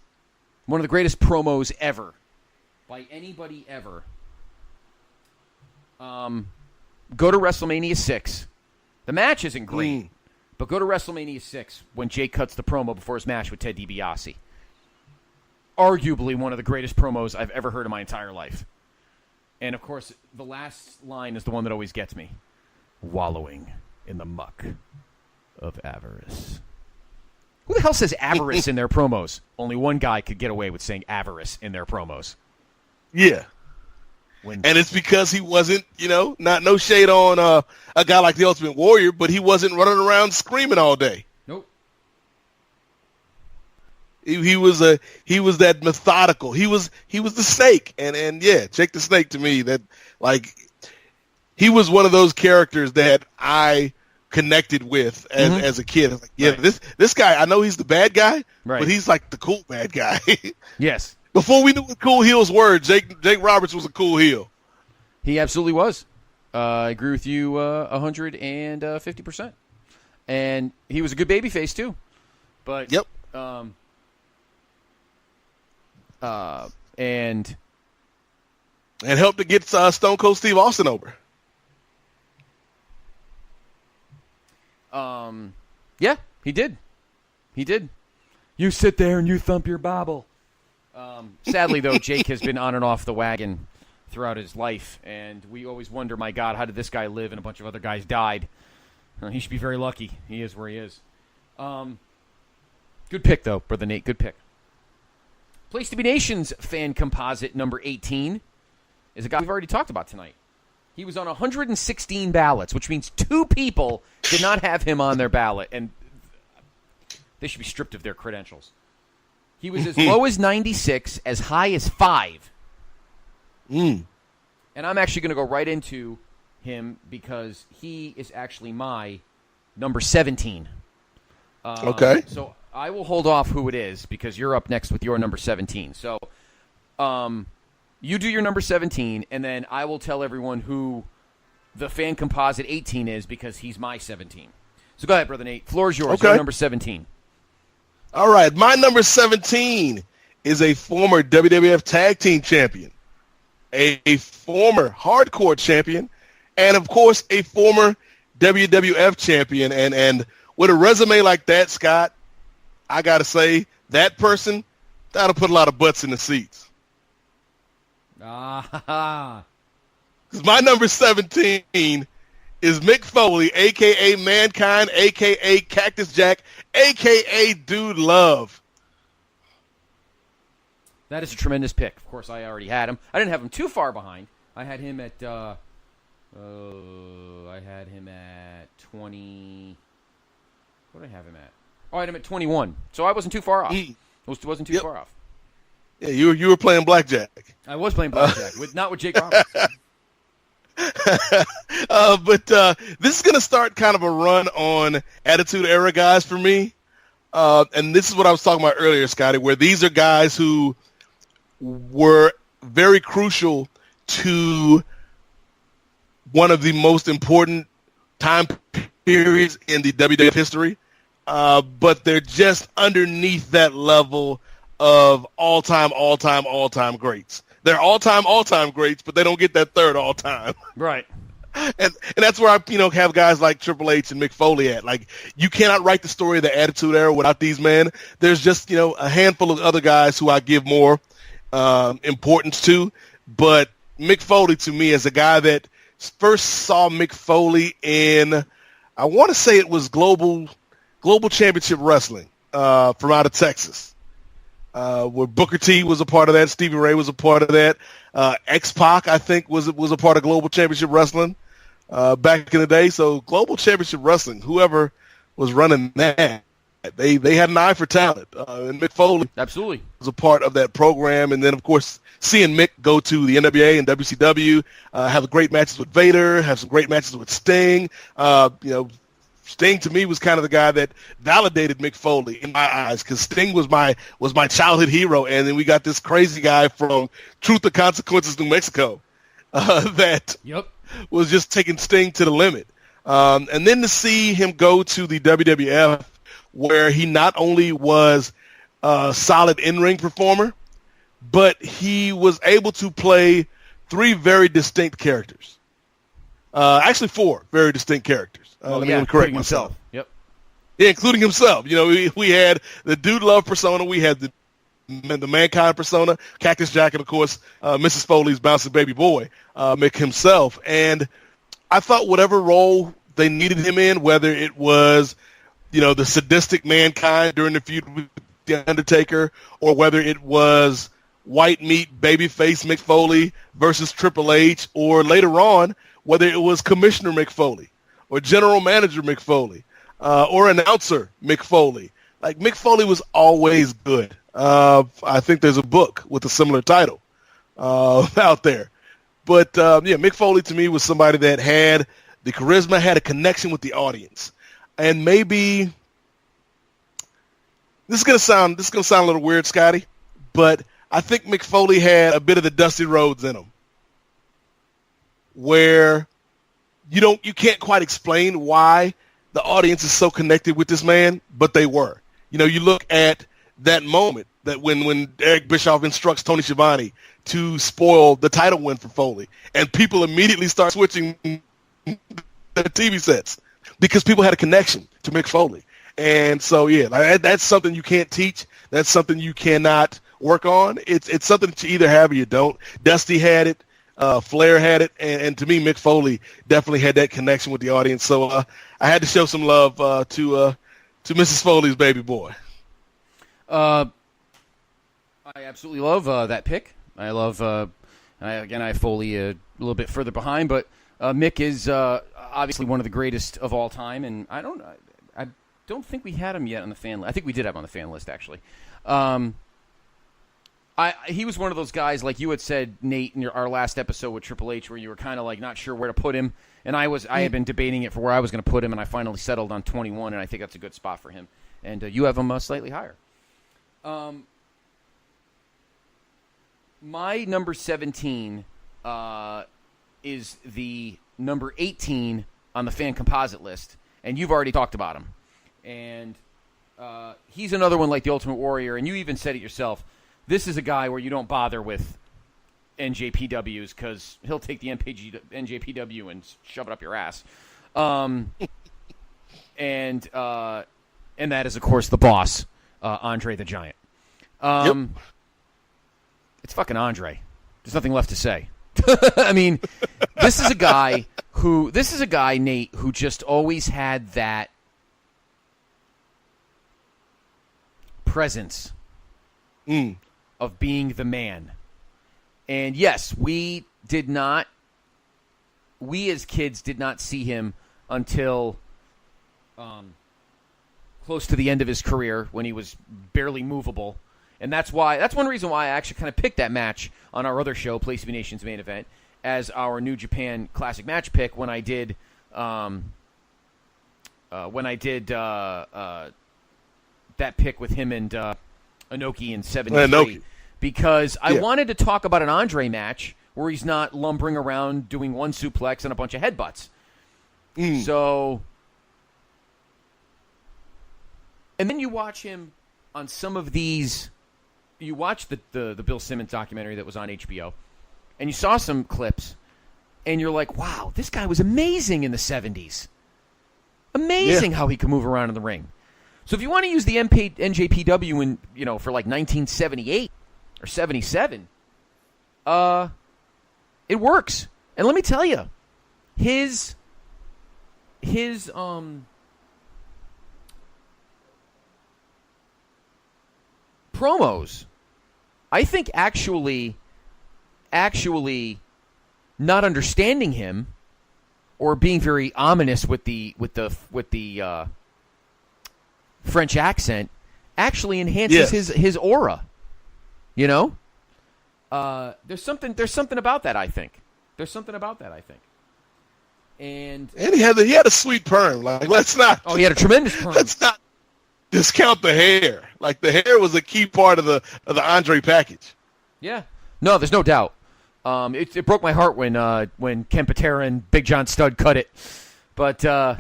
of the greatest promos ever by anybody ever. Go to WrestleMania 6. The match isn't great, but go to WrestleMania 6 when Jake cuts the promo before his match with Ted DiBiase. Arguably one of the greatest promos I've ever heard in my entire life. And, of course, the last line is the one that always gets me. Wallowing in the muck of avarice. Who the hell says avarice in their promos? Only one guy could get away with saying avarice in their promos. Yeah. And it's because he wasn't, no shade on a guy like the Ultimate Warrior, but he wasn't running around screaming all day. Nope. He was that methodical. He was the Snake, and yeah, Jake the Snake to me, that, like, he was one of those characters that I connected with as a kid. Like, yeah, right. This guy, I know he's the bad guy, right, but he's like the cool bad guy. Yes. Before we knew what cool heels were, Jake Roberts was a cool heel. He absolutely was. I agree with you 150%. And he was a good babyface too. But yep. And helped to get Stone Cold Steve Austin over. Yeah, he did. He did. You sit there and you thump your Bible. Sadly, though, Jake has been on and off the wagon throughout his life, and we always wonder, my God, how did this guy live and a bunch of other guys died? He should be very lucky. He is where he is. Good pick, though, Brother Nate. Good pick. Place to Be Nation's fan composite number 18 is a guy we've already talked about tonight. He was on 116 ballots, which means 2 people did not have him on their ballot, and they should be stripped of their credentials. He was as low as 96, as high as 5. And I'm actually going to go right into him because he is actually my number 17. Okay. So I will hold off who it is because you're up next with your number 17. So you do your number 17, and then I will tell everyone who the fan composite 18 is because he's my 17. So go ahead, Brother Nate. Floor is yours. Okay. Your number 17. All right. My number 17 is a former WWF Tag Team Champion, a former Hardcore Champion, and, of course, a former WWF Champion. And with a resume like that, Scott, I got to say, that person, that'll put a lot of butts in the seats. Ah. Because my number 17 is Mick Foley, a.k.a. Mankind, a.k.a. Cactus Jack, a.k.a. Dude Love. That is a tremendous pick. Of course, I already had him. I didn't have him too far behind. I had him at 20. What did I have him at? Oh, I had him at 21. So I wasn't too far off. Wasn't too far off. Yeah, you were playing blackjack. I was playing blackjack, not with Jake Roberts. But this is going to start kind of a run on Attitude Era guys for me. And this is what I was talking about earlier, Scotty, where these are guys who were very crucial to one of the most important time periods in the WWF history. But they're just underneath that level of all-time greats. They're all-time greats, but they don't get that third all-time. Right. And that's where I have guys like Triple H and Mick Foley at. Like, you cannot write the story of the Attitude Era without these men. There's just a handful of other guys who I give more importance to, but Mick Foley to me is a guy that first saw Mick Foley in, I want to say it was Global Championship Wrestling from out of Texas. Where Booker T was a part of that, Stevie Ray was a part of that, X-Pac I think was a part of Global Championship Wrestling back in the day. So Global Championship Wrestling, whoever was running that, they had an eye for talent, and Mick Foley absolutely was a part of that program. And then of course seeing Mick go to the NWA and WCW, have great matches with Vader, have some great matches with Sting. Sting to me was kind of the guy that validated Mick Foley in my eyes, because Sting was my childhood hero, and then we got this crazy guy from Truth or Consequences, New Mexico, that was just taking Sting to the limit. And then to see him go to the WWF, where he not only was a solid in-ring performer, but he was able to play 3 very distinct characters. Actually 4 very distinct characters. Let me correct myself. Yep. Yeah, including himself. We had the Dude Love persona. We had the Mankind persona, Cactus Jack, and, of course, Mrs. Foley's bouncing baby boy, Mick himself. And I thought whatever role they needed him in, whether it was, the sadistic Mankind during the feud with The Undertaker, or whether it was white meat babyface Mick Foley versus Triple H, or later on, whether it was Commissioner Mick Foley, or General Manager Mick Foley, or Announcer Mick Foley. Like, Mick Foley was always good. I think there's a book with a similar title out there. But, Mick Foley to me was somebody that had the charisma, had a connection with the audience. And maybe this is gonna sound a little weird, Scotty, but I think Mick Foley had a bit of the Dusty Rhodes in him, where you can't quite explain why the audience is so connected with this man, but they were. You look at that moment that when Eric Bischoff instructs Tony Schiavone to spoil the title win for Foley, and people immediately start switching their TV sets because people had a connection to Mick Foley. And so, that's something you can't teach. That's something you cannot work on. It's something that you either have or you don't. Dusty had it. Flair had it, and to me, Mick Foley definitely had that connection with the audience. So I had to show some love to Mrs. Foley's baby boy. I absolutely love that pick. I love I have Foley a little bit further behind, but Mick is obviously one of the greatest of all time, and I don't think we had him yet on the fan list. I think we did have him on the fan list, actually. He was one of those guys, like you had said, Nate, in our last episode with Triple H, where you were kind of like not sure where to put him, and I had been debating it for where I was going to put him, and I finally settled on 21, and I think that's a good spot for him. And you have him slightly higher. My number 17 is the number 18 on the fan composite list, and you've already talked about him. And he's another one like the Ultimate Warrior, and you even said it yourself. This is a guy where you don't bother with NJPWs because he'll take the NJPW and shove it up your ass. And that is, of course, the boss, Andre the Giant. Yep. It's fucking Andre. There's nothing left to say. I mean, this is a guy, Nate, who just always had that presence of being the man. And yes, we as kids did not see him until close to the end of his career when he was barely movable. And that's one reason why I actually kind of picked that match on our other show, Place to Be Nation's Main Event, as our New Japan Classic match pick when I did that pick with him and Inoki in 73. Because I wanted to talk about an Andre match where he's not lumbering around doing one suplex and a bunch of headbutts. So, and then you watch him on some of these. You watch the Bill Simmons documentary that was on HBO, and you saw some clips, and you're like, wow, this guy was amazing in the 70s. Amazing how he could move around in the ring. So if you want to use the NJPW in, for like 1978 or 77, it works. And let me tell you, his promos, I think actually not understanding him or being very ominous with the French accent actually enhances his aura. There's something about that, I think. And he had a sweet perm. Like, let's not. Oh, he had a tremendous perm. Let's not discount the hair. Like, the hair was a key part of the Andre package. Yeah. No, there's no doubt. It broke my heart when Ken Patera and Big John Studd cut it. But damn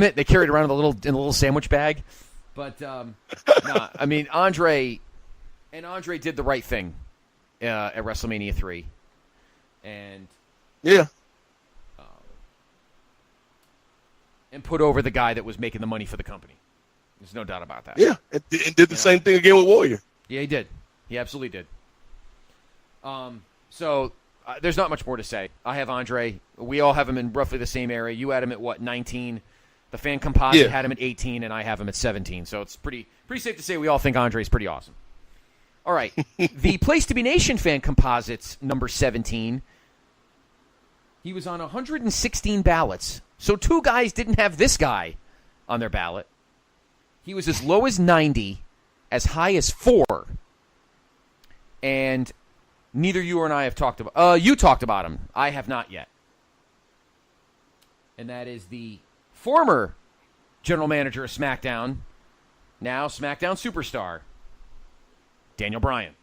it, they carried it around in a little sandwich bag. But I mean, Andre did the right thing at WrestleMania 3, and and put over the guy that was making the money for the company. There's no doubt about that. Yeah, and did the same thing again with Warrior. Yeah, he did. He absolutely did. So there's not much more to say. I have Andre. We all have him in roughly the same area. You had him at, 19? The fan composite had him at 18, and I have him at 17. So it's pretty safe to say we all think Andre's pretty awesome. All right. The Place to Be Nation fan composites, number 17, he was on 116 ballots. So two guys didn't have this guy on their ballot. He was as low as 90, as high as 4. And neither you or I have talked about. You talked about him. I have not yet. And that is the former general manager of SmackDown, now SmackDown superstar, Daniel Bryan.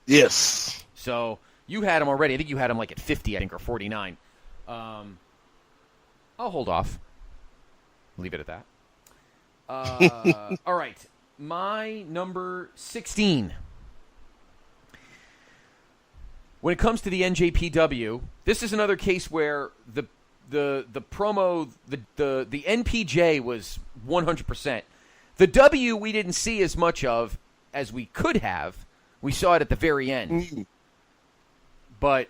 Yes. So you had him already. I think you had him like at 50, I think, or 49. I'll hold off. Leave it at that. All right. My number 16. When it comes to the NJPW, this is another case where the promo, the NPJ was 100%. The W we didn't see as much of as we could have. We saw it at the very end. But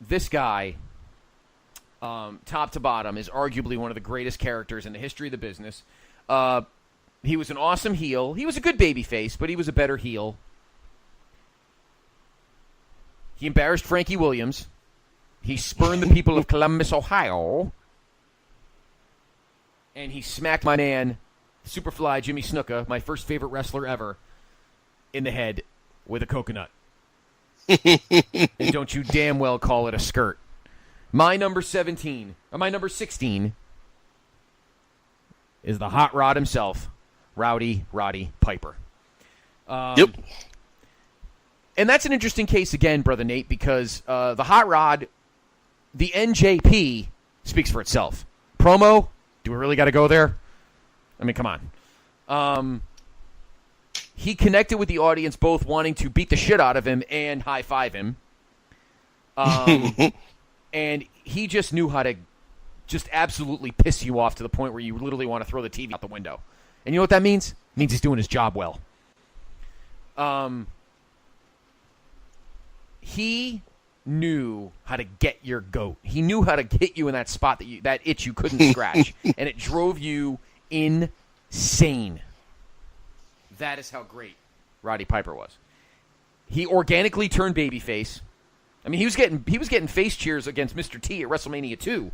this guy, top to bottom, is arguably one of the greatest characters in the history of the business. He was an awesome heel. He was a good babyface, but he was a better heel. He embarrassed Frankie Williams. He spurned the people of Columbus, Ohio. And he smacked my man, Superfly Jimmy Snuka, my first favorite wrestler ever, in the head with a coconut. And don't you damn well call it a skirt. My number 16 is the hot rod himself, Rowdy Roddy Piper. Yep. And that's an interesting case again, Brother Nate, because the hot rod, the NJP, speaks for itself. Promo, do we really got to go there? I mean, come on. He connected with the audience, both wanting to beat the shit out of him and high-five him. And he just knew how to just absolutely piss you off to the point where you literally want to throw the TV out the window. And you know what that means? It means he's doing his job well. He knew how to get your goat. He knew how to hit you in that spot that itch you couldn't scratch. And it drove you insane. That is how great Roddy Piper was. He organically turned babyface. I mean, he was getting face cheers against Mr. T at WrestleMania 2.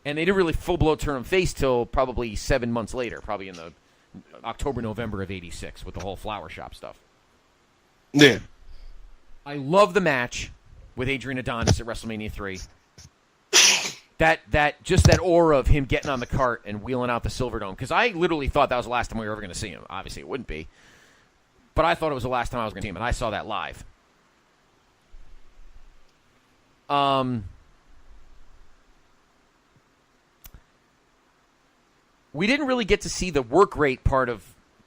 And they didn't really full-blown turn him face till probably 7 months later, probably in the October, November of '86 with the whole flower shop stuff. Yeah. I love the match with Adrian Adonis at WrestleMania 3. That aura of him getting on the cart and wheeling out the Silverdome, because I literally thought that was the last time we were ever going to see him. Obviously, it wouldn't be. But I thought it was the last time I was going to see him, and I saw that live. We didn't really get to see the work rate part of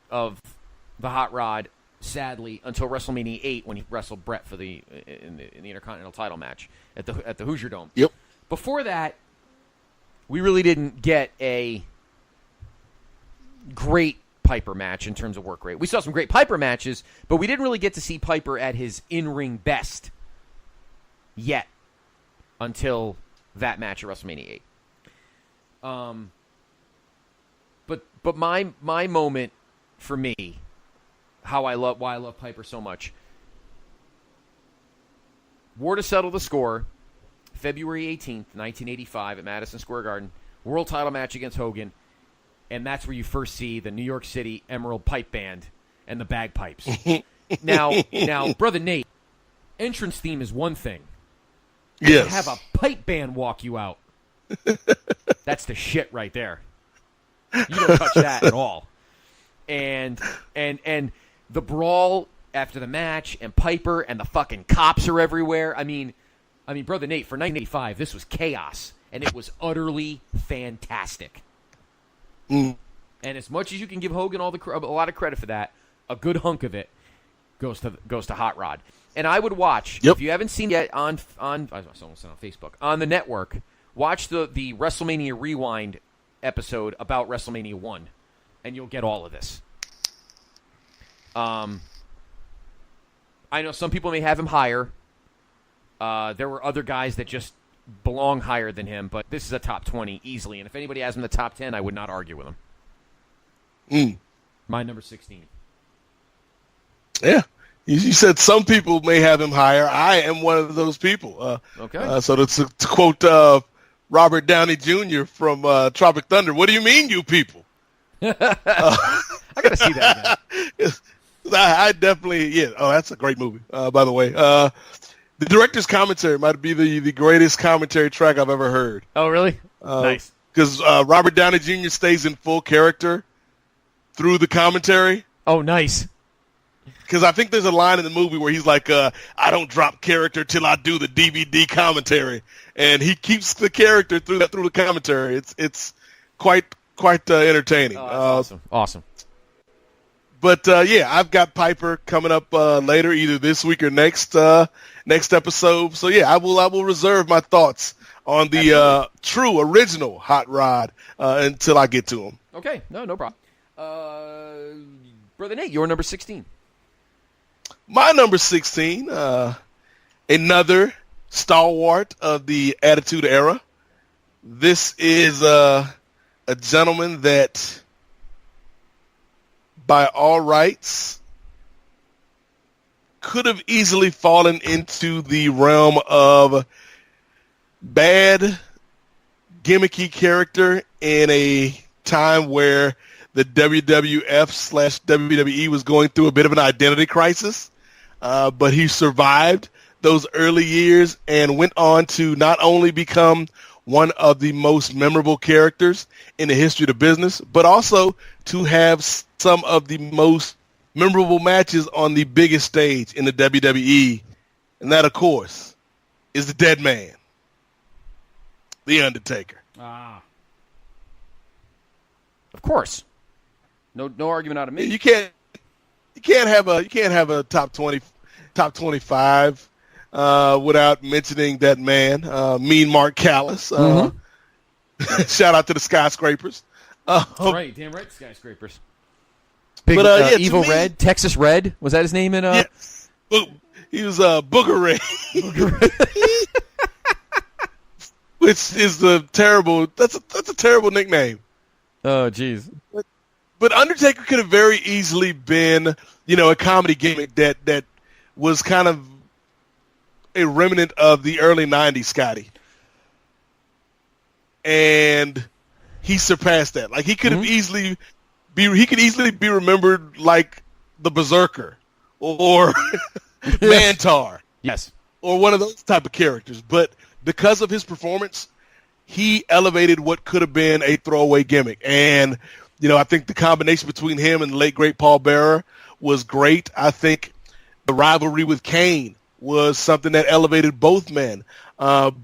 the Hot Rod, sadly, until WrestleMania 8 when he wrestled Brett for in the Intercontinental title match at the Hoosier Dome. Yep. Before that, we really didn't get a great Piper match in terms of work rate. We saw some great Piper matches, but we didn't really get to see Piper at his in-ring best yet until that match at WrestleMania 8. But my moment for me, why I love Piper so much, war to settle the score, February 18th, 1985 at Madison Square Garden, world title match against Hogan, and that's where you first see the New York City Emerald Pipe Band and the bagpipes. Now, Brother Nate, entrance theme is one thing. Yes. To have a pipe band walk you out, that's the shit right there. You don't touch that at all. And the brawl after the match, and Piper, and the fucking cops are everywhere. I mean, Brother Nate, for 1985, this was chaos, and it was utterly fantastic. Mm. And as much as you can give Hogan a lot of credit for that, a good hunk of it goes to Hot Rod. And I would watch, if you haven't seen it yet on Facebook, on the network, watch the WrestleMania Rewind episode about WrestleMania 1, and you'll get all of this. I know some people may have him higher. There were other guys that just belong higher than him, but this is a top 20 easily. And if anybody has him in the top 10, I would not argue with him. My number 16. Yeah. You said some people may have him higher. I am one of those people. Okay. So to quote Robert Downey Jr. from Tropic Thunder, what do you mean, you people? I got to see that again. I definitely, Oh, that's a great movie, by the way. The director's commentary might be the greatest commentary track I've ever heard. Oh, really? Nice. Because Robert Downey Jr. stays in full character through the commentary. Oh, nice. Because I think there's a line in the movie where he's like, I don't drop character till I do the DVD commentary. And he keeps the character through the commentary. It's quite entertaining. Oh, that's awesome. But, I've got Piper coming up later, either this week or next episode. So, I will reserve my thoughts on the true, original Hot Rod until I get to him. Okay. No problem. Brother Nate, your number 16. My number 16, another stalwart of the Attitude Era. This is a gentleman that, by all rights, could have easily fallen into the realm of bad, gimmicky character in a time where the WWF/WWE was going through a bit of an identity crisis. But he survived those early years and went on to not only become one of the most memorable characters in the history of the business, but also to have some of the most memorable matches on the biggest stage in the WWE. And that, of course, is the dead man, The Undertaker. Ah. Of course. No argument out of me. You can't have a top 25 without mentioning that man, Mean Mark Callis. Shout out to the Skyscrapers. Right, damn right, Skyscrapers. Big, Evil Red, Texas Red, was that his name in? Yes. He was Booger Ray. Which is a terrible. That's a terrible nickname. Oh, jeez. But Undertaker could have very easily been, a comedy gimmick that was kind of a remnant of the early '90s, Scotty. And he surpassed that. Like he could have easily be remembered like the Berserker or Mantar. Yes. Or one of those type of characters. But because of his performance, he elevated what could have been a throwaway gimmick. And, I think the combination between him and the late, great Paul Bearer was great. I think the rivalry with Kane was something that elevated both men. But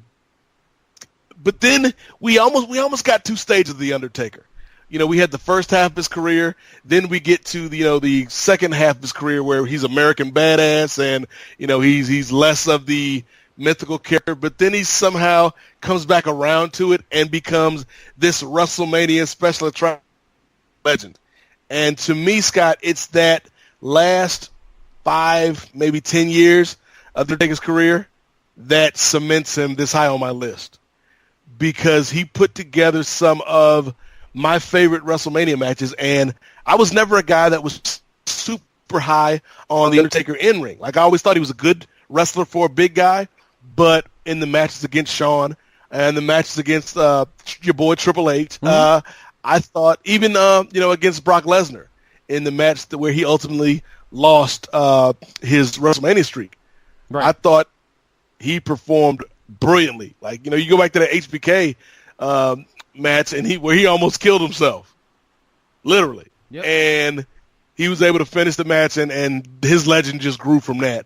then we almost got two stages of The Undertaker. We had the first half of his career. Then we get to the second half of his career where he's American Badass and, he's less of the mythical character, but then he somehow comes back around to it and becomes this WrestleMania special attraction legend. And to me, Scott, it's that last 5, maybe 10 years of Undertaker's career that cements him this high on my list because he put together some of my favorite WrestleMania matches, and I was never a guy that was super high on The Undertaker in ring. Like I always thought he was a good wrestler for a big guy, but in the matches against Shawn and the matches against your boy Triple H, I thought even against Brock Lesnar in the match where he ultimately lost his WrestleMania streak, I thought he performed brilliantly. Like you go back to the HBK match and where he almost killed himself, literally, and he was able to finish the match and his legend just grew from that,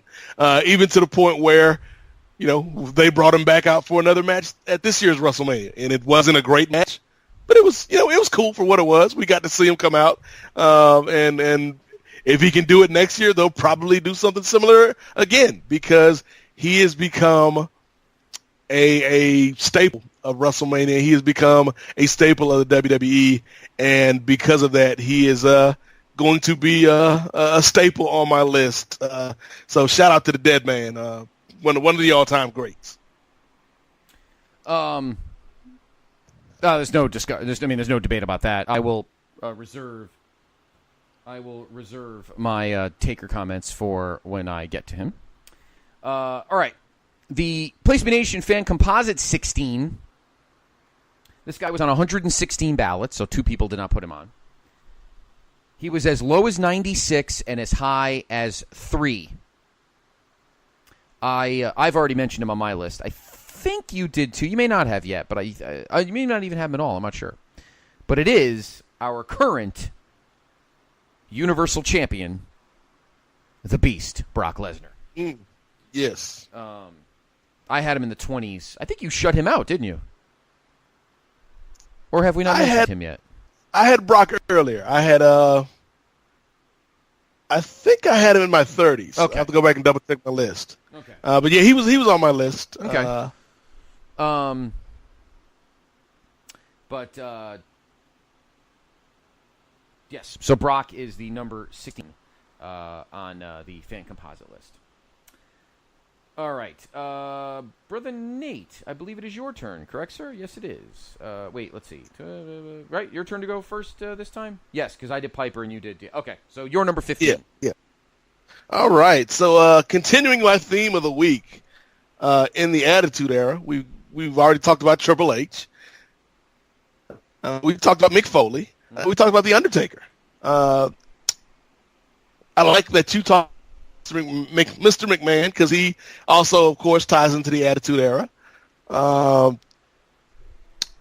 even to the point where they brought him back out for another match at this year's WrestleMania, and it wasn't a great match, but it was, it was cool for what it was. We got to see him come out, and if he can do it next year, they'll probably do something similar again because he has become a staple of WrestleMania. He has become a staple of the WWE, and because of that, he is going to be a staple on my list. So shout out to the dead man. One of the all-time greats. There's no debate about that. I will reserve my Taker comments for when I get to him. All right, the Place to Be Nation fan composite 16. This guy was on 116 ballots, so 2 people did not put him on. He was as low as 96 and as high as 3. I've already mentioned him on my list. I think you did too. You may not have yet, but you may not even have him at all. I'm not sure. But it is our current Universal Champion, the Beast, Brock Lesnar. Yes. I had him in the 20s. I think you shut him out, didn't you? Or have we not mentioned him yet? I had Brock earlier. I think I had him in my 30s. Okay. I have to go back and double check my list. Okay. But yeah, he was on my list. Okay. Yes. So Brock is the number 16 on the fan composite list. All right. Brother Nate, I believe it is your turn, correct, sir? Yes, it is. Wait, let's see. Right, your turn to go first this time? Yes, because I did Piper and you did. Okay, so you're number 15. Yeah. All right. So continuing my theme of the week, in the Attitude Era, we've already talked about Triple H. We talked about Mick Foley. We talked about The Undertaker. I like that you talked to Mr. McMahon because he also, of course, ties into the Attitude Era.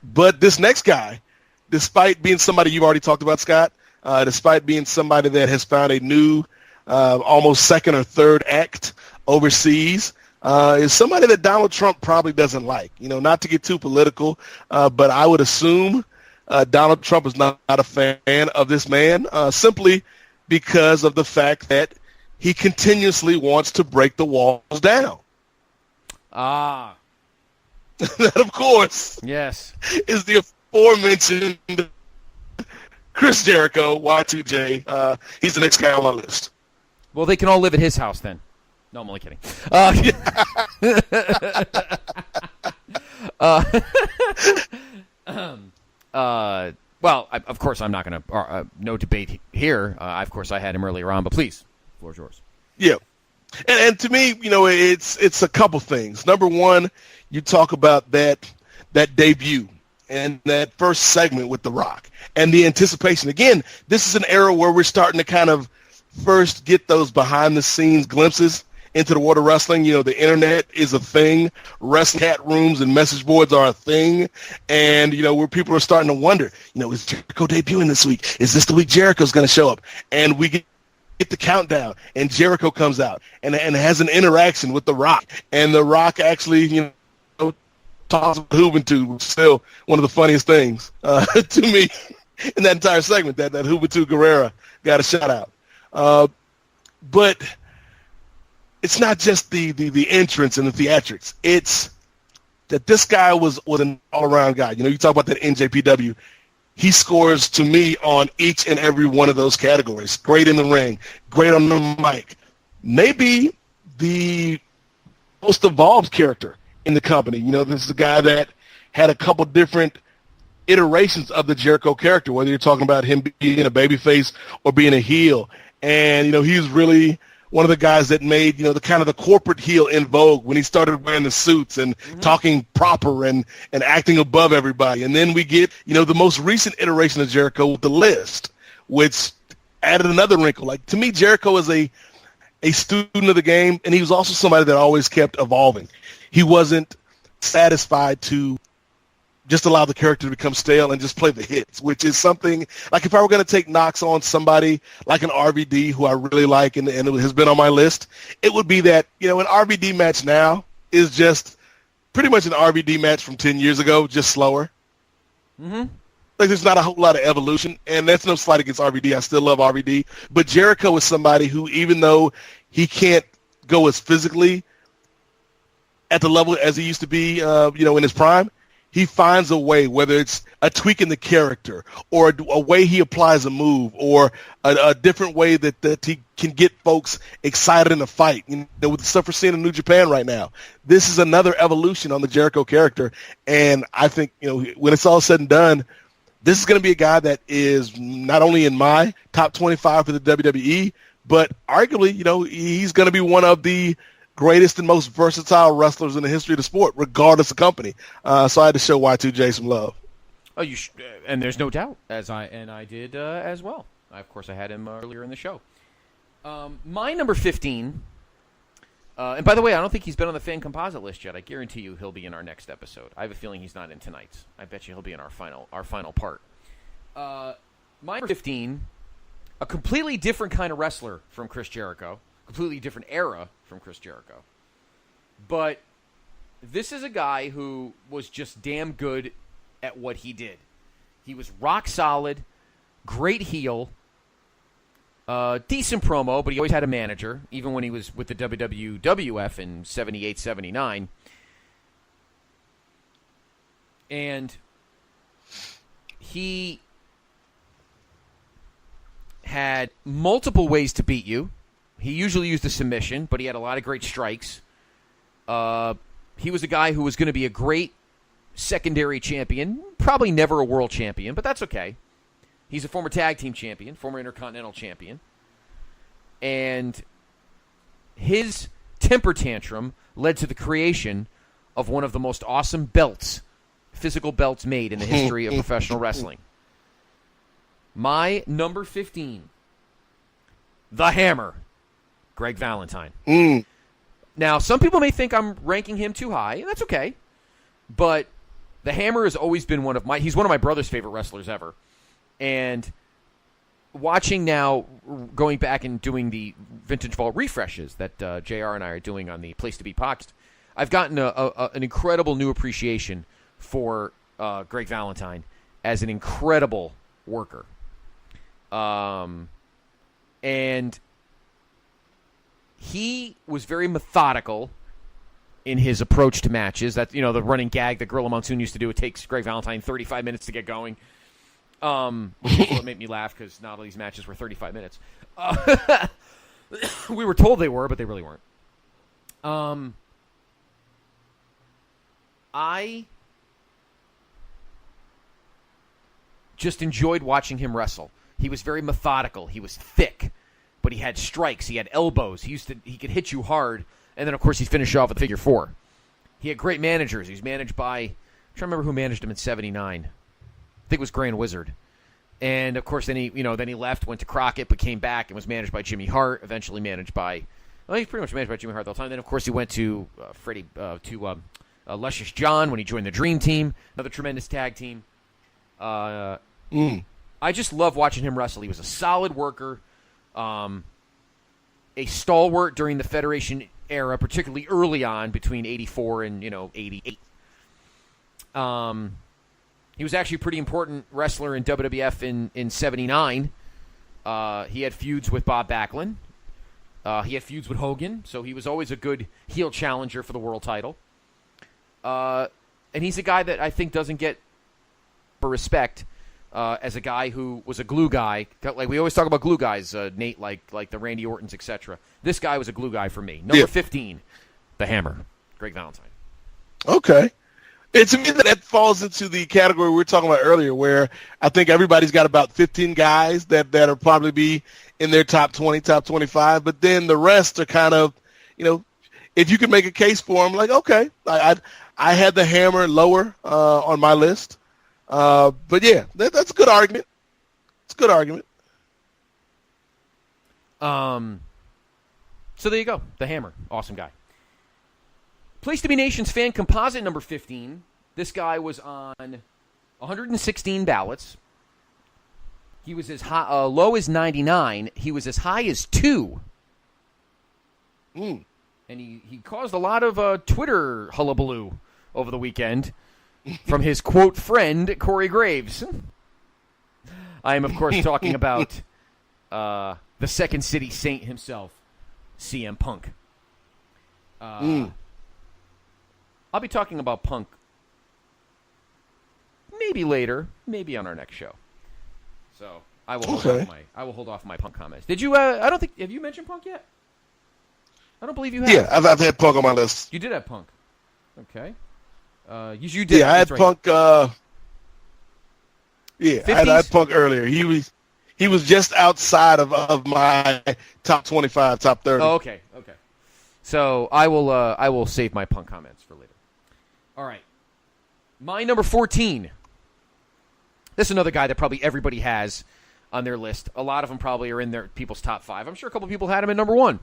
But this next guy, despite being somebody you've already talked about, Scott, despite being somebody that has found a new almost second or third act overseas, is somebody that Donald Trump probably doesn't like. Not to get too political, but I would assume Donald Trump is not a fan of this man simply because of the fact that he continuously wants to break the walls down. Ah. That, of course, yes, is the aforementioned Chris Jericho, Y2J. He's the next guy on my list. Well, they can all live at his house then. No, I'm only kidding. Well, of course, I'm not going to. No debate here. Of course, I had him earlier on, but please, the floor is yours. Yeah, and to me, it's a couple things. Number one, you talk about that debut and that first segment with The Rock and the anticipation. Again, this is an era where we're starting to kind of first get those behind-the-scenes glimpses into the world of wrestling. The internet is a thing. Wrestling chat rooms and message boards are a thing. And, where people are starting to wonder, is Jericho debuting this week? Is this the week Jericho's going to show up? And we get the countdown, and Jericho comes out and has an interaction with The Rock. And The Rock actually, talks about Juventud, which is still one of the funniest things to me in that entire segment, that Juventud Guerrera got a shout-out. But it's not just the entrance and the theatrics. It's that this guy was an all-around guy. You talk about that NJPW. He scores, to me, on each and every one of those categories. Great in the ring, great on the mic. Maybe the most evolved character in the company. This is a guy that had a couple different iterations of the Jericho character, whether you're talking about him being a babyface or being a heel. And, he's really one of the guys that made, the kind of the corporate heel in vogue when he started wearing the suits and talking proper and acting above everybody. And then we get, the most recent iteration of Jericho with The List, which added another wrinkle. Like, to me, Jericho is a student of the game, and he was also somebody that always kept evolving. He wasn't satisfied to just allow the character to become stale and just play the hits, which is something, like if I were going to take knocks on somebody like an RVD, who I really like and has been on my list, it would be that, an RVD match now is just pretty much an RVD match from 10 years ago, just slower. Mm-hmm. Like, there's not a whole lot of evolution, and that's no slight against RVD. I still love RVD. But Jericho is somebody who, even though he can't go as physically at the level as he used to be, in his prime, he finds a way, whether it's a tweak in the character or a way he applies a move or a different way that he can get folks excited in a fight. With the stuff we're seeing in New Japan right now, this is another evolution on the Jericho character. And I think, when it's all said and done, this is going to be a guy that is not only in my top 25 for the WWE, but arguably, he's going to be one of the greatest and most versatile wrestlers in the history of the sport, regardless of company. So I had to show Y2J some love. Oh, and there's no doubt, I did as well. Of course, I had him earlier in the show. My number 15, and by the way, I don't think he's been on the fan composite list yet. I guarantee you he'll be in our next episode. I have a feeling he's not in tonight's. I bet you he'll be in our final part. My number 15, a completely different kind of wrestler from Chris Jericho. Completely different era from Chris Jericho. But this is a guy who was just damn good at what he did. He was rock solid, great heel, decent promo, but he always had a manager, even when he was with the WWF in 78, 79. And he had multiple ways to beat you. He usually used a submission, but he had a lot of great strikes. He was a guy who was going to be a great secondary champion, probably never a world champion, but that's okay. He's a former tag team champion, former intercontinental champion. And his temper tantrum led to the creation of one of the most awesome belts, physical belts made in the history of professional wrestling. My number 15, the Hammer, Greg Valentine. Now, some people may think I'm ranking him too high, and that's okay. But the Hammer has always been he's one of my brother's favorite wrestlers ever. And watching now, going back and doing the Vintage Vault refreshes that JR and I are doing on the Place to Be podcast, I've gotten an incredible new appreciation for Greg Valentine as an incredible worker. And he was very methodical in his approach to matches. That, the running gag that Gorilla Monsoon used to do. It takes Greg Valentine 35 minutes to get going. It made me laugh because not all these matches were 35 minutes. We were told they were, but they really weren't. I just enjoyed watching him wrestle. He was very methodical. He was thick, but he had strikes. He had elbows. He could hit you hard, and then of course he'd finish off with a figure four. He had great managers. He was managed by, I'm trying to remember who managed him in '79. I think it was Grand Wizard. And of course, then he left, went to Crockett, but came back and was managed by Jimmy Hart. Eventually managed by, he's pretty much managed by Jimmy Hart the whole time. Then of course he went to Luscious John when he joined the Dream Team, another tremendous tag team. I just love watching him wrestle. He was a solid worker, a stalwart during the Federation era, particularly early on between '84 and 88. He was actually a pretty important wrestler in WWF in '79. He had feuds with Bob Backlund. He had feuds with Hogan, so he was always a good heel challenger for the world title. And he's a guy that I think doesn't get respect as a guy who was a glue guy. Like we always talk about glue guys, Nate, like the Randy Ortons, etc. This guy was a glue guy for me. Number 15, the Hammer, Greg Valentine. Okay. And to me, that falls into the category we were talking about earlier, where I think everybody's got about 15 guys that will probably be in their top 20, top 25. But then the rest are kind of, if you can make a case for them, like, okay, I had the Hammer lower on my list. But yeah, that's a good argument. It's a good argument. So there you go. The Hammer. Awesome guy. Place to Be Nation's fan composite number 15. This guy was on 116 ballots. He was as high, low as 99. He was as high as 2. And he caused a lot of Twitter hullabaloo over the weekend from his, quote, friend, Corey Graves. I am, of course, talking about the Second City Saint himself, CM Punk. I'll be talking about Punk maybe later, maybe on our next show. So I will hold off my Punk comments. Did you? I don't think. Have you mentioned Punk yet? I don't believe you have. Yeah, I've had Punk on my list. You did have Punk. Okay. You did. Yeah, I had Punk. I had Punk earlier. He was just outside of my top 25, top 30. Oh, okay. So I will save my Punk comments for later. All right. My number 14. This is another guy that probably everybody has on their list. A lot of them probably are in their people's top 5. I'm sure a couple people had him in number 1.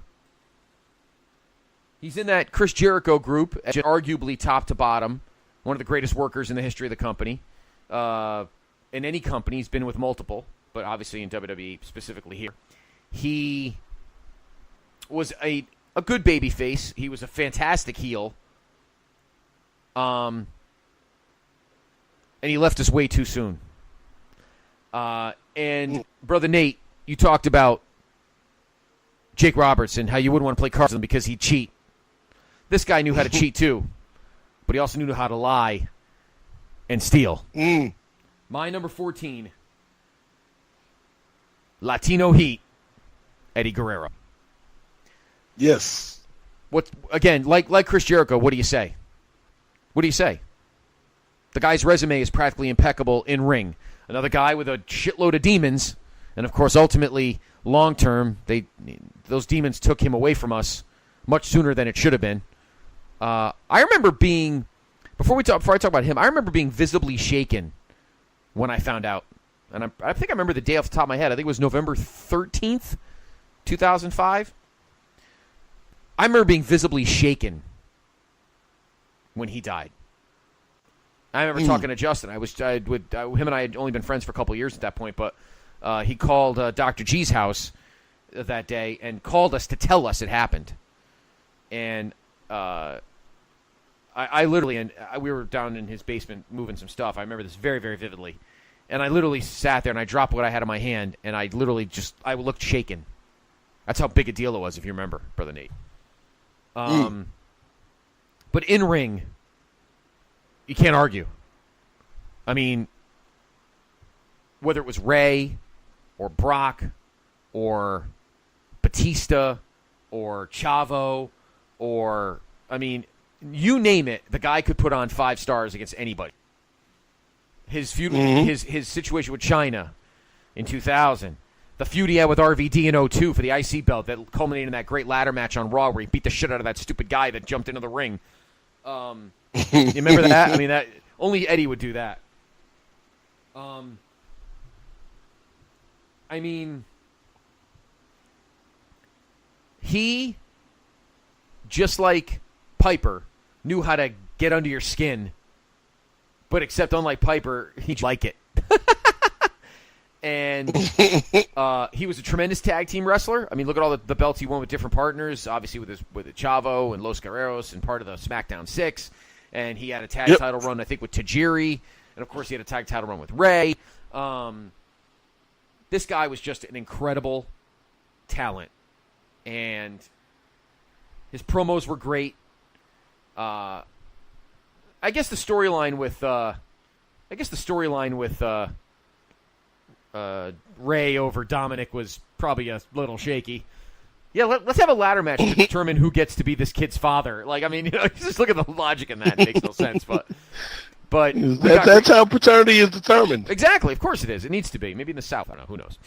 He's in that Chris Jericho group, arguably top to bottom, one of the greatest workers in the history of the company. In any company, he's been with multiple, but obviously in WWE specifically here. He was a good baby face. He was a fantastic heel. And he left us way too soon. And Brother Nate, you talked about Jake Roberts and how you wouldn't want to play cards with him because he'd cheat. This guy knew how to cheat too, but he also knew how to lie and steal. My number 14, Latino Heat, Eddie Guerrero. Yes. What again? Like Chris Jericho, what do you say? What do you say? The guy's resume is practically impeccable in ring. Another guy with a shitload of demons, and of course, ultimately, long term, those demons took him away from us much sooner than it should have been. I remember being, before I talk about him, I remember being visibly shaken when I found out. And I think I remember the day off the top of my head. I think it was November 13th, 2005. I remember being visibly shaken when he died. I remember talking to Justin. Him and I had only been friends for a couple of years at that point, but he called Dr. G's house that day and called us to tell us it happened. And I literally, we were down in his basement moving some stuff. I remember this very, very vividly. And I literally sat there and I dropped what I had in my hand, and I literally I looked shaken. That's how big a deal it was, if you remember, Brother Nate. But in ring, you can't argue. I mean, whether it was Ray or Brock or Batista or Chavo or, I mean, you name it, the guy could put on 5 stars against anybody. His feud, his situation with China in 2000, the feud he had with RVD in 02 for the IC belt that culminated in that great ladder match on Raw where he beat the shit out of that stupid guy that jumped into the ring. You remember that? I mean, that only Eddie would do that. I mean, he, just like Piper, knew how to get under your skin. But except unlike Piper, he'd like it. And he was a tremendous tag team wrestler. I mean, look at all the belts he won with different partners. Obviously with Chavo and Los Guerreros and part of the SmackDown 6. And he had a tag title run, I think, with Tajiri. And, of course, he had a tag title run with Ray. This guy was just an incredible talent. And his promos were great. I guess the storyline with Ray over Dominic was probably a little shaky. Yeah, let's have a ladder match to determine who gets to be this kid's father. Like, I mean, you know, just look at the logic in that. It makes no sense, but that's how paternity is determined. Exactly, of course it is. It needs to be. Maybe in the South, I don't know. Who knows?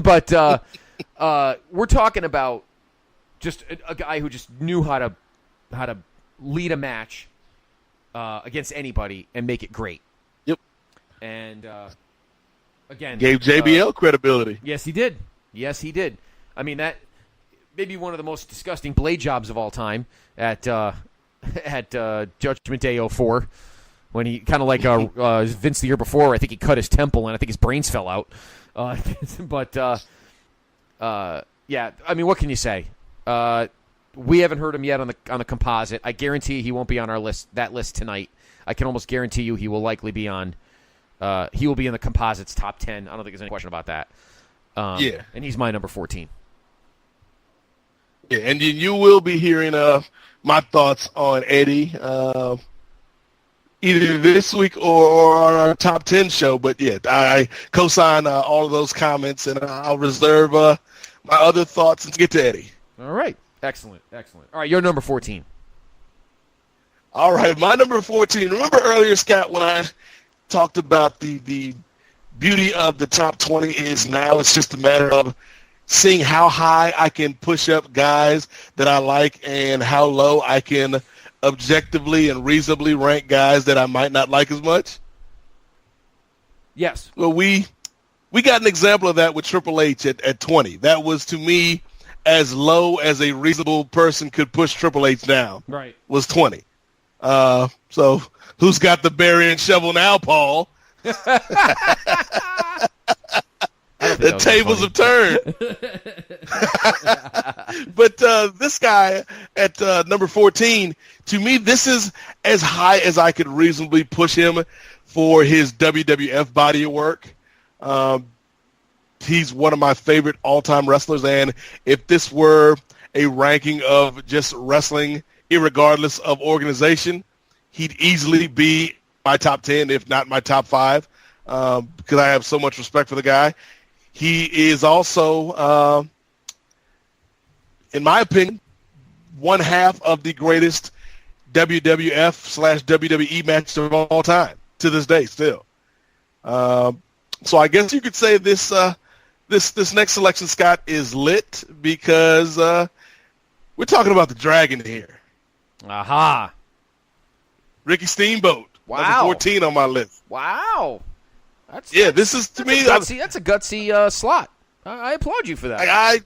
But we're talking about just a guy who just knew how to lead a match against anybody and make it great. Yep. And again, gave JBL credibility. Yes, he did. Yes, he did. I mean, that may be one of the most disgusting blade jobs of all time at Judgment Day 04, when he kind of like Vince the year before. I think he cut his temple and I think his brains fell out. Yeah. I mean, what can you say? We haven't heard him yet on the composite. I guarantee he won't be on our list. That list tonight. I can almost guarantee you he will likely be on. He will be in the composites top 10. I don't think there's any question about that. Yeah, and he's my number 14. Yeah, and you will be hearing my thoughts on Eddie either this week or on our top 10 show. But yeah, I co-sign all of those comments, and I'll reserve my other thoughts and get to Eddie. All right. Excellent. All right, you're number 14. All right, my number 14. Remember earlier, Scott, when I talked about the beauty of the top 20 is now it's just a matter of seeing how high I can push up guys that I like and how low I can objectively and reasonably rank guys that I might not like as much? Yes. Well, we got an example of that with Triple H at 20. That was, to me, as low as a reasonable person could push Triple H down. Right. Was 20. So who's got the berry and shovel now, Paul? The tables have turned. But this guy at number 14, to me, this is as high as I could reasonably push him for his WWF body of work. He's one of my favorite all-time wrestlers, and if this were a ranking of just wrestling, irregardless of organization, he'd easily be my top 10, if not my top 5, because I have so much respect for the guy. He is also, in my opinion, one half of the greatest WWF/WWE match of all time to this day still. So I guess you could say this next selection, Scott, is lit because We're talking about the Dragon here. Aha. Ricky Steamboat. Wow. Number 14 on my list. Wow. This is to me. That's a gutsy slot. I applaud you for that.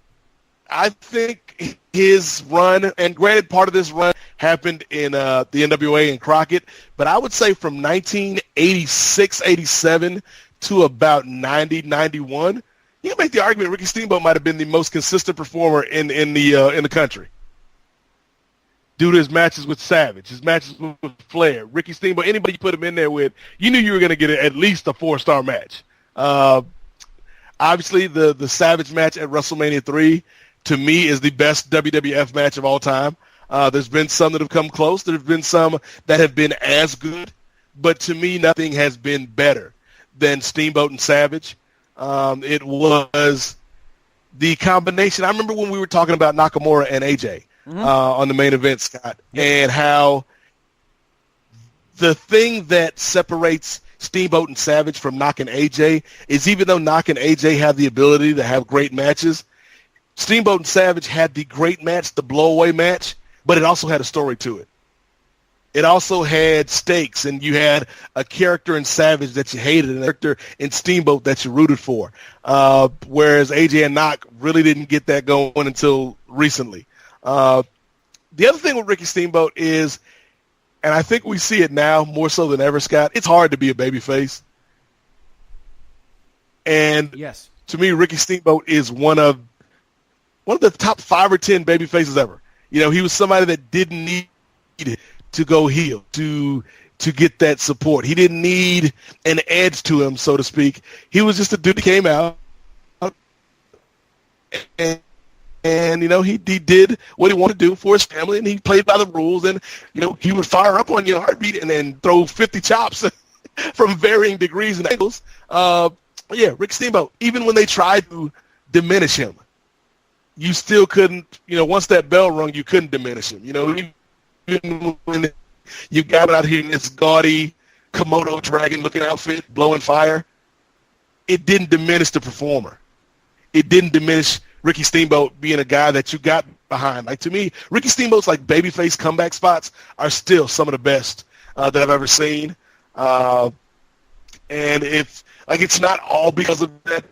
I think his run, and granted, part of this run happened in the NWA and Crockett, but I would say from 1986, 87 to about 90, 91, you can make the argument Ricky Steamboat might have been the most consistent performer in the country. Due to his matches with Savage, his matches with Flair, Ricky Steamboat, anybody you put him in there with, you knew you were going to get at least a 4-star match. Obviously, the Savage match at WrestleMania 3, to me, is the best WWF match of all time. There's been some that have come close. There have been some that have been as good. But to me, nothing has been better than Steamboat and Savage. It was the combination. I remember when we were talking about Nakamura and AJ on the main event, Scott, and how the thing that separates Steamboat and Savage from Knock and AJ is even though Knock and AJ have the ability to have great matches, Steamboat and Savage had the great match, the blow-away match, but it also had a story to it. It also had stakes, and you had a character in Savage that you hated and a character in Steamboat that you rooted for, whereas AJ and Knock really didn't get that going until recently. The other thing with Ricky Steamboat is, and I think we see it now more so than ever, Scott, it's hard to be a babyface. And yes, to me, Ricky Steamboat is one of the top 5 or 10 babyfaces ever. You know, he was somebody that didn't need to go heel to get that support. He didn't need an edge to him, so to speak. He was just a dude that came out and you know, he did what he wanted to do for his family, and he played by the rules, and you know, he would fire up on your heartbeat and then throw 50 chops from varying degrees and angles. Rick Steamboat, even when they tried to diminish him, you still couldn't, you know, once that bell rung, you couldn't diminish him. You know, even when you got out here in this gaudy Komodo dragon-looking outfit, blowing fire, it didn't diminish the performer. It didn't diminish Ricky Steamboat being a guy that you got behind. Like, to me, Ricky Steamboat's like babyface comeback spots are still some of the best that I've ever seen. And it's not all because of that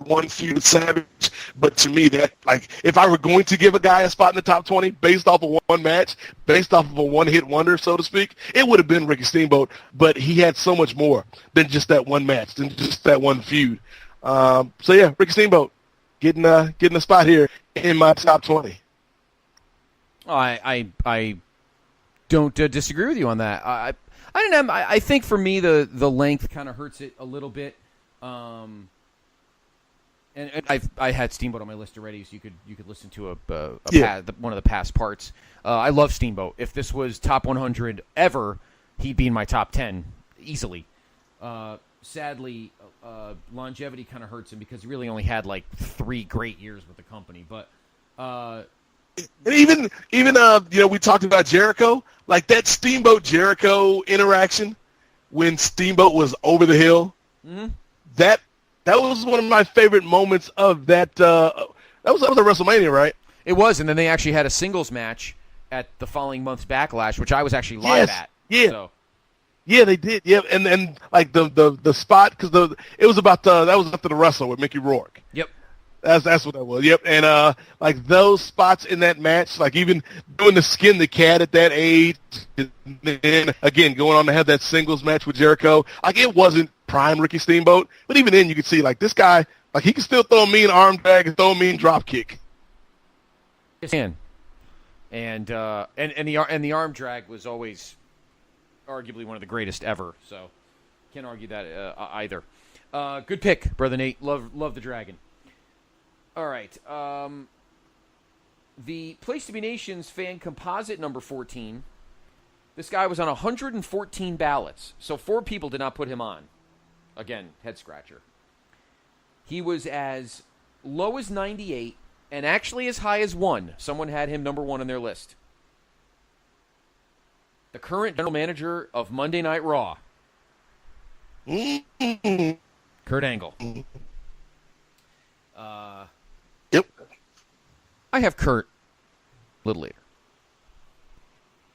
one feud with Savage, but to me, that, like, if I were going to give a guy a spot in the top 20 based off of one match, based off of a one-hit wonder, so to speak, it would have been Ricky Steamboat, but he had so much more than just that one match, than just that one feud. Ricky Steamboat getting a spot here in my top 20. I don't disagree with you on that. I don't know. I think for me the length kind of hurts it a little bit. And I had Steamboat on my list already, so you could listen to one of the past parts. I love Steamboat. If this was top 100 ever, he'd be in my top 10 easily. Sadly, longevity kind of hurts him because he really only had like 3 great years with the company. But and even we talked about Jericho, like that Steamboat Jericho interaction when Steamboat was over the hill. Mm-hmm. That was one of my favorite moments of that. That was a WrestleMania, right? It was, and then they actually had a singles match at the following month's Backlash, which I was actually live at. Yeah, so. Yeah, they did. Yeah, and like the spot, because it was about that was after the Wrestle with Mickey Rourke. Yep. That's what that was. Yep. And like those spots in that match, like even doing the skin the cat at that age, and then again going on to have that singles match with Jericho. Like it wasn't prime Ricky Steamboat, but even then you could see like this guy, like he can still throw a mean arm drag and throw a mean drop kick. And the arm drag was always arguably one of the greatest ever. So can't argue that either. Good pick, brother Nate. Love the Dragon. All right. The Place to Be Nations fan composite number 14. This guy was on 114 ballots, so 4 people did not put him on. Again, head scratcher. He was as low as 98 and actually as high as 1. Someone had him number 1 on their list. The current general manager of Monday Night Raw. Kurt Angle. Yep. I have Kurt a little later.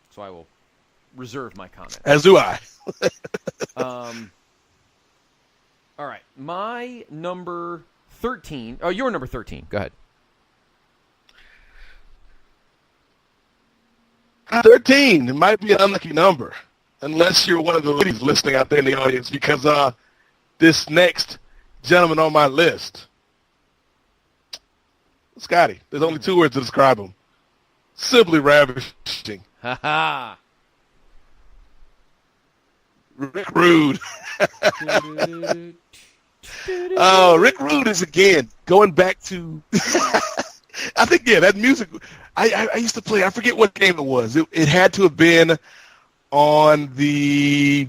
So I will reserve my comment. As do I. All right. My number 13. Oh, your number 13. Go ahead. 13. It might be an unlucky number, unless you're one of the ladies listening out there in the audience, because this next gentleman on my list, Scotty, there's only 2 words to describe him. Simply ravishing. Ha ha. Rick Rude. Oh, Rick Rude is, again, going back to, I think, that music, I used to play, I forget what game it was. It had to have been on it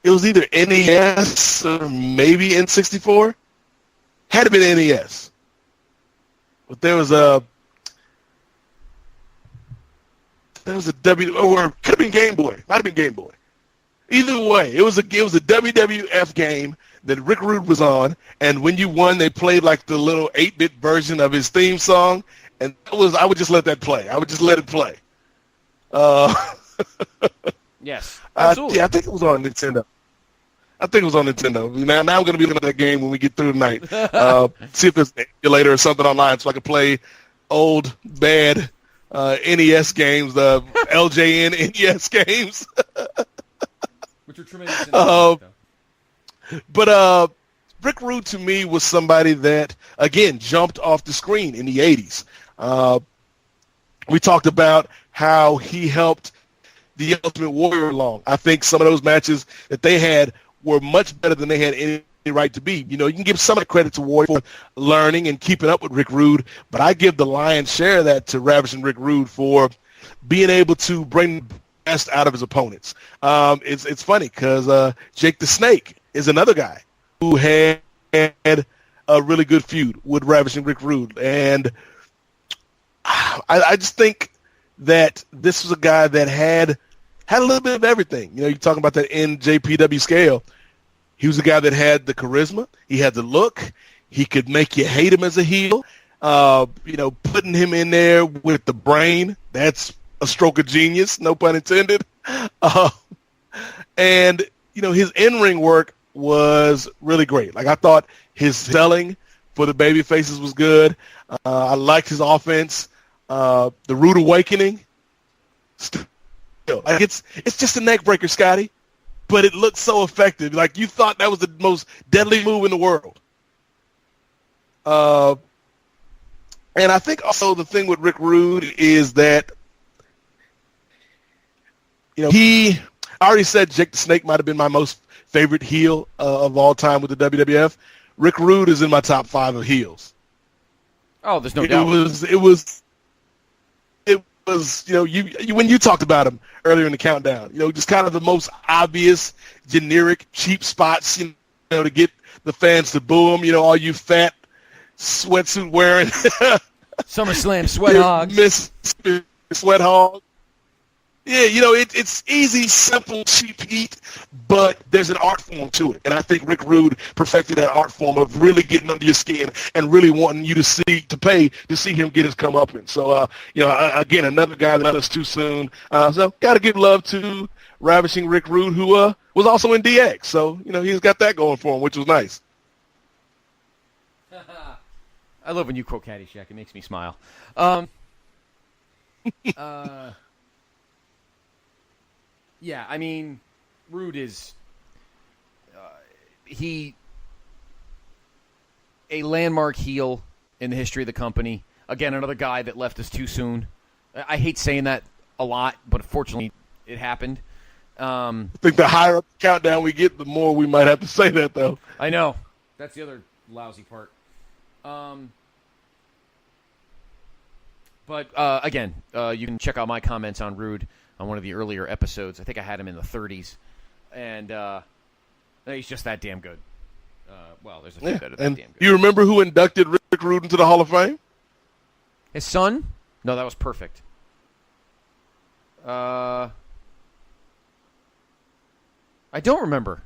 was either NES or maybe N64. Had to be NES. But there was a or could have been Game Boy. Might have been Game Boy. Either way, it was a WWF game that Rick Rude was on, and when you won, they played like the little 8-bit version of his theme song, and I would just let that play. I would just let it play. Yes, absolutely. I think it was on Nintendo. Now I'm going to be looking at that game when we get through tonight. See if there's an emulator or something online so I can play old, bad NES games, the LJN NES games. Which are tremendous. But Rick Rude, to me, was somebody that, again, jumped off the screen in the 80s. We talked about how he helped the Ultimate Warrior along. I think some of those matches that they had were much better than they had any right to be. You know, you can give some of the credit to Warrior for learning and keeping up with Rick Rude, but I give the lion's share of that to Ravishing Rick Rude for being able to bring the best out of his opponents. It's funny because Jake the Snake is another guy who had a really good feud with Ravishing Rick Rude, and I just think that this was a guy that had a little bit of everything. You know, you're talking about that NJPW scale. He was a guy that had the charisma. He had the look. He could make you hate him as a heel. Putting him in there with the brain, that's a stroke of genius, no pun intended. And, his in-ring work was really great. Like, I thought his selling for the baby faces was good. I liked his offense. The Rude Awakening, still, like it's just a neck breaker, Scotty, but it looked so effective. Like, you thought that was the most deadly move in the world. And I think also the thing with Rick Rude is that, I already said Jake the Snake might have been my most favorite heel of all time with the WWF. Rick Rude is in my top 5 of heels. Oh, there's no doubt. It was when you talked about him earlier in the countdown, just kind of the most obvious, generic, cheap spots, to get the fans to boo him. All you fat sweatsuit wearing SummerSlam sweat hogs. Miss Sweat Hog. Yeah, it's easy, simple, cheap heat, but there's an art form to it. And I think Rick Rude perfected that art form of really getting under your skin and really wanting you to see him get his comeuppance. So, again, another guy that let us too soon. So got to give love to Ravishing Rick Rude, who was also in DX. So, he's got that going for him, which was nice. I love when you quote Caddyshack. It makes me smile. Yeah, I mean, Rude is a landmark heel in the history of the company. Again, another guy that left us too soon. I hate saying that a lot, but fortunately, it happened. I think the higher up the countdown we get, the more we might have to say that, though. I know. That's the other lousy part. But again, you can check out my comments on Rude on one of the earlier episodes. I think I had him in the 30s. And he's just that damn good. There's a few that are that damn good. You remember who inducted Rick Rude into the Hall of Fame? His son? No, that was perfect. I don't remember.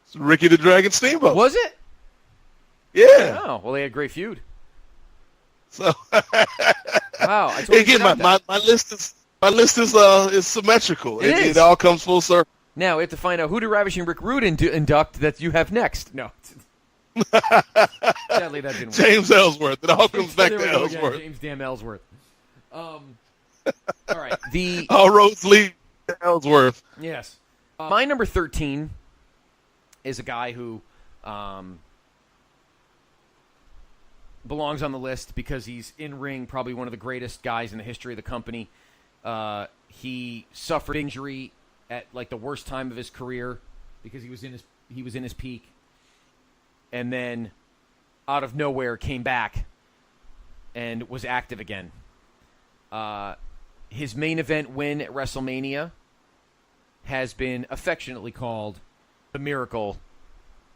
It's Ricky the Dragon Steamboat. Was it? Yeah. Oh, well, they had a great feud. So Wow, I totally Again, forgot that. my list is symmetrical. It all comes full circle. Now we have to find out who did Ravishing Rick Rude induct that you have next. No. Sadly, that didn't work. James Ellsworth. It all comes back to Ellsworth. James damn Ellsworth. All right. All roads lead to Ellsworth. Yes. My number 13 is a guy who belongs on the list because he's in ring, probably one of the greatest guys in the history of the company. He suffered injury at like the worst time of his career because he was in his peak, and then out of nowhere came back and was active again. His main event win at WrestleMania has been affectionately called the Miracle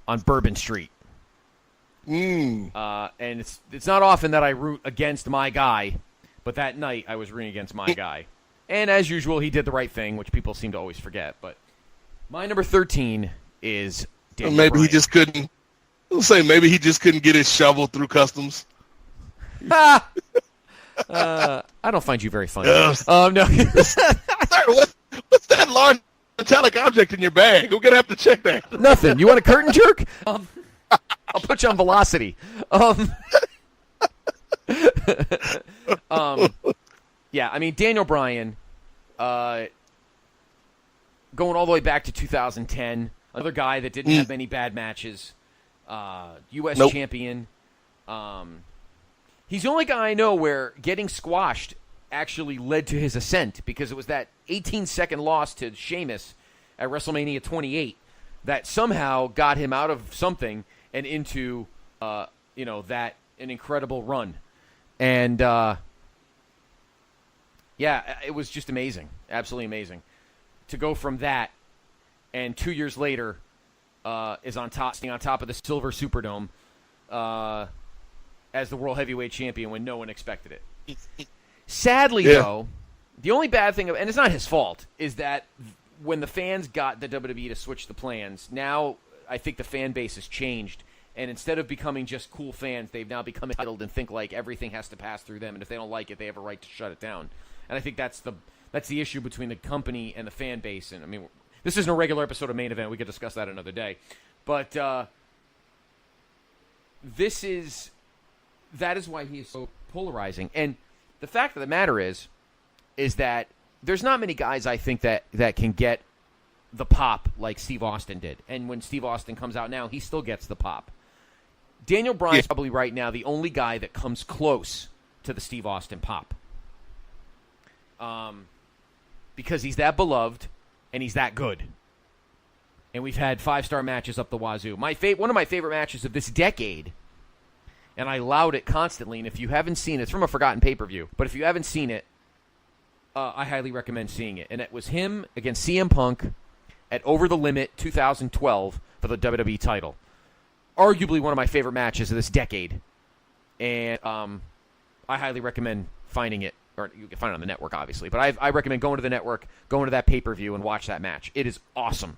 on Bourbon Street. And it's not often that I root against my guy, but that night I was rooting against my guy. And as usual, he did the right thing, which people seem to always forget. But my number 13 is Daniel Maybe Bryan. he just couldn't. Maybe he just couldn't get his shovel through customs. I don't find you very funny. No. Sir, what's that large metallic object in your bag? We're gonna have to check that. Nothing. You want a curtain jerk? I'll put you on velocity. Yeah, I mean, Daniel Bryan, going all the way back to 2010, another guy that didn't have many bad matches, U.S. champion. He's the only guy I know where getting squashed actually led to his ascent, because it was that 18-second loss to Sheamus at WrestleMania 28 that somehow got him out of something and into, an incredible run. And, yeah, it was just amazing. Absolutely amazing. To go from that, and 2 years later, is on top of the Silver Superdome as the World Heavyweight Champion when no one expected it. Sadly, though, the only bad thing, and it's not his fault, is that when the fans got the WWE to switch the plans, now I think the fan base has changed. And instead of becoming just cool fans, they've now become entitled and think like everything has to pass through them. And if they don't like it, they have a right to shut it down. And I think that's the issue between the company and the fan base. And I mean, this isn't a regular episode of Main Event. We could discuss that another day. But that is why he is so polarizing. And the fact of the matter is that there's not many guys I think that can get the pop like Steve Austin did. And when Steve Austin comes out now, he still gets the pop. Daniel Bryan is probably right now the only guy that comes close to the Steve Austin pop. Because he's that beloved and he's that good. And we've had 5-star matches up the wazoo. One of my favorite matches of this decade, and I laud it constantly, and if you haven't seen it, it's from a forgotten pay-per-view, but if you haven't seen it, I highly recommend seeing it. And it was him against CM Punk at Over the Limit 2012 for the WWE title. Arguably one of my favorite matches of this decade. And I highly recommend finding it. Or you can find it on the network, obviously. But I recommend going to the network, going to that pay-per-view, and watch that match. It is awesome.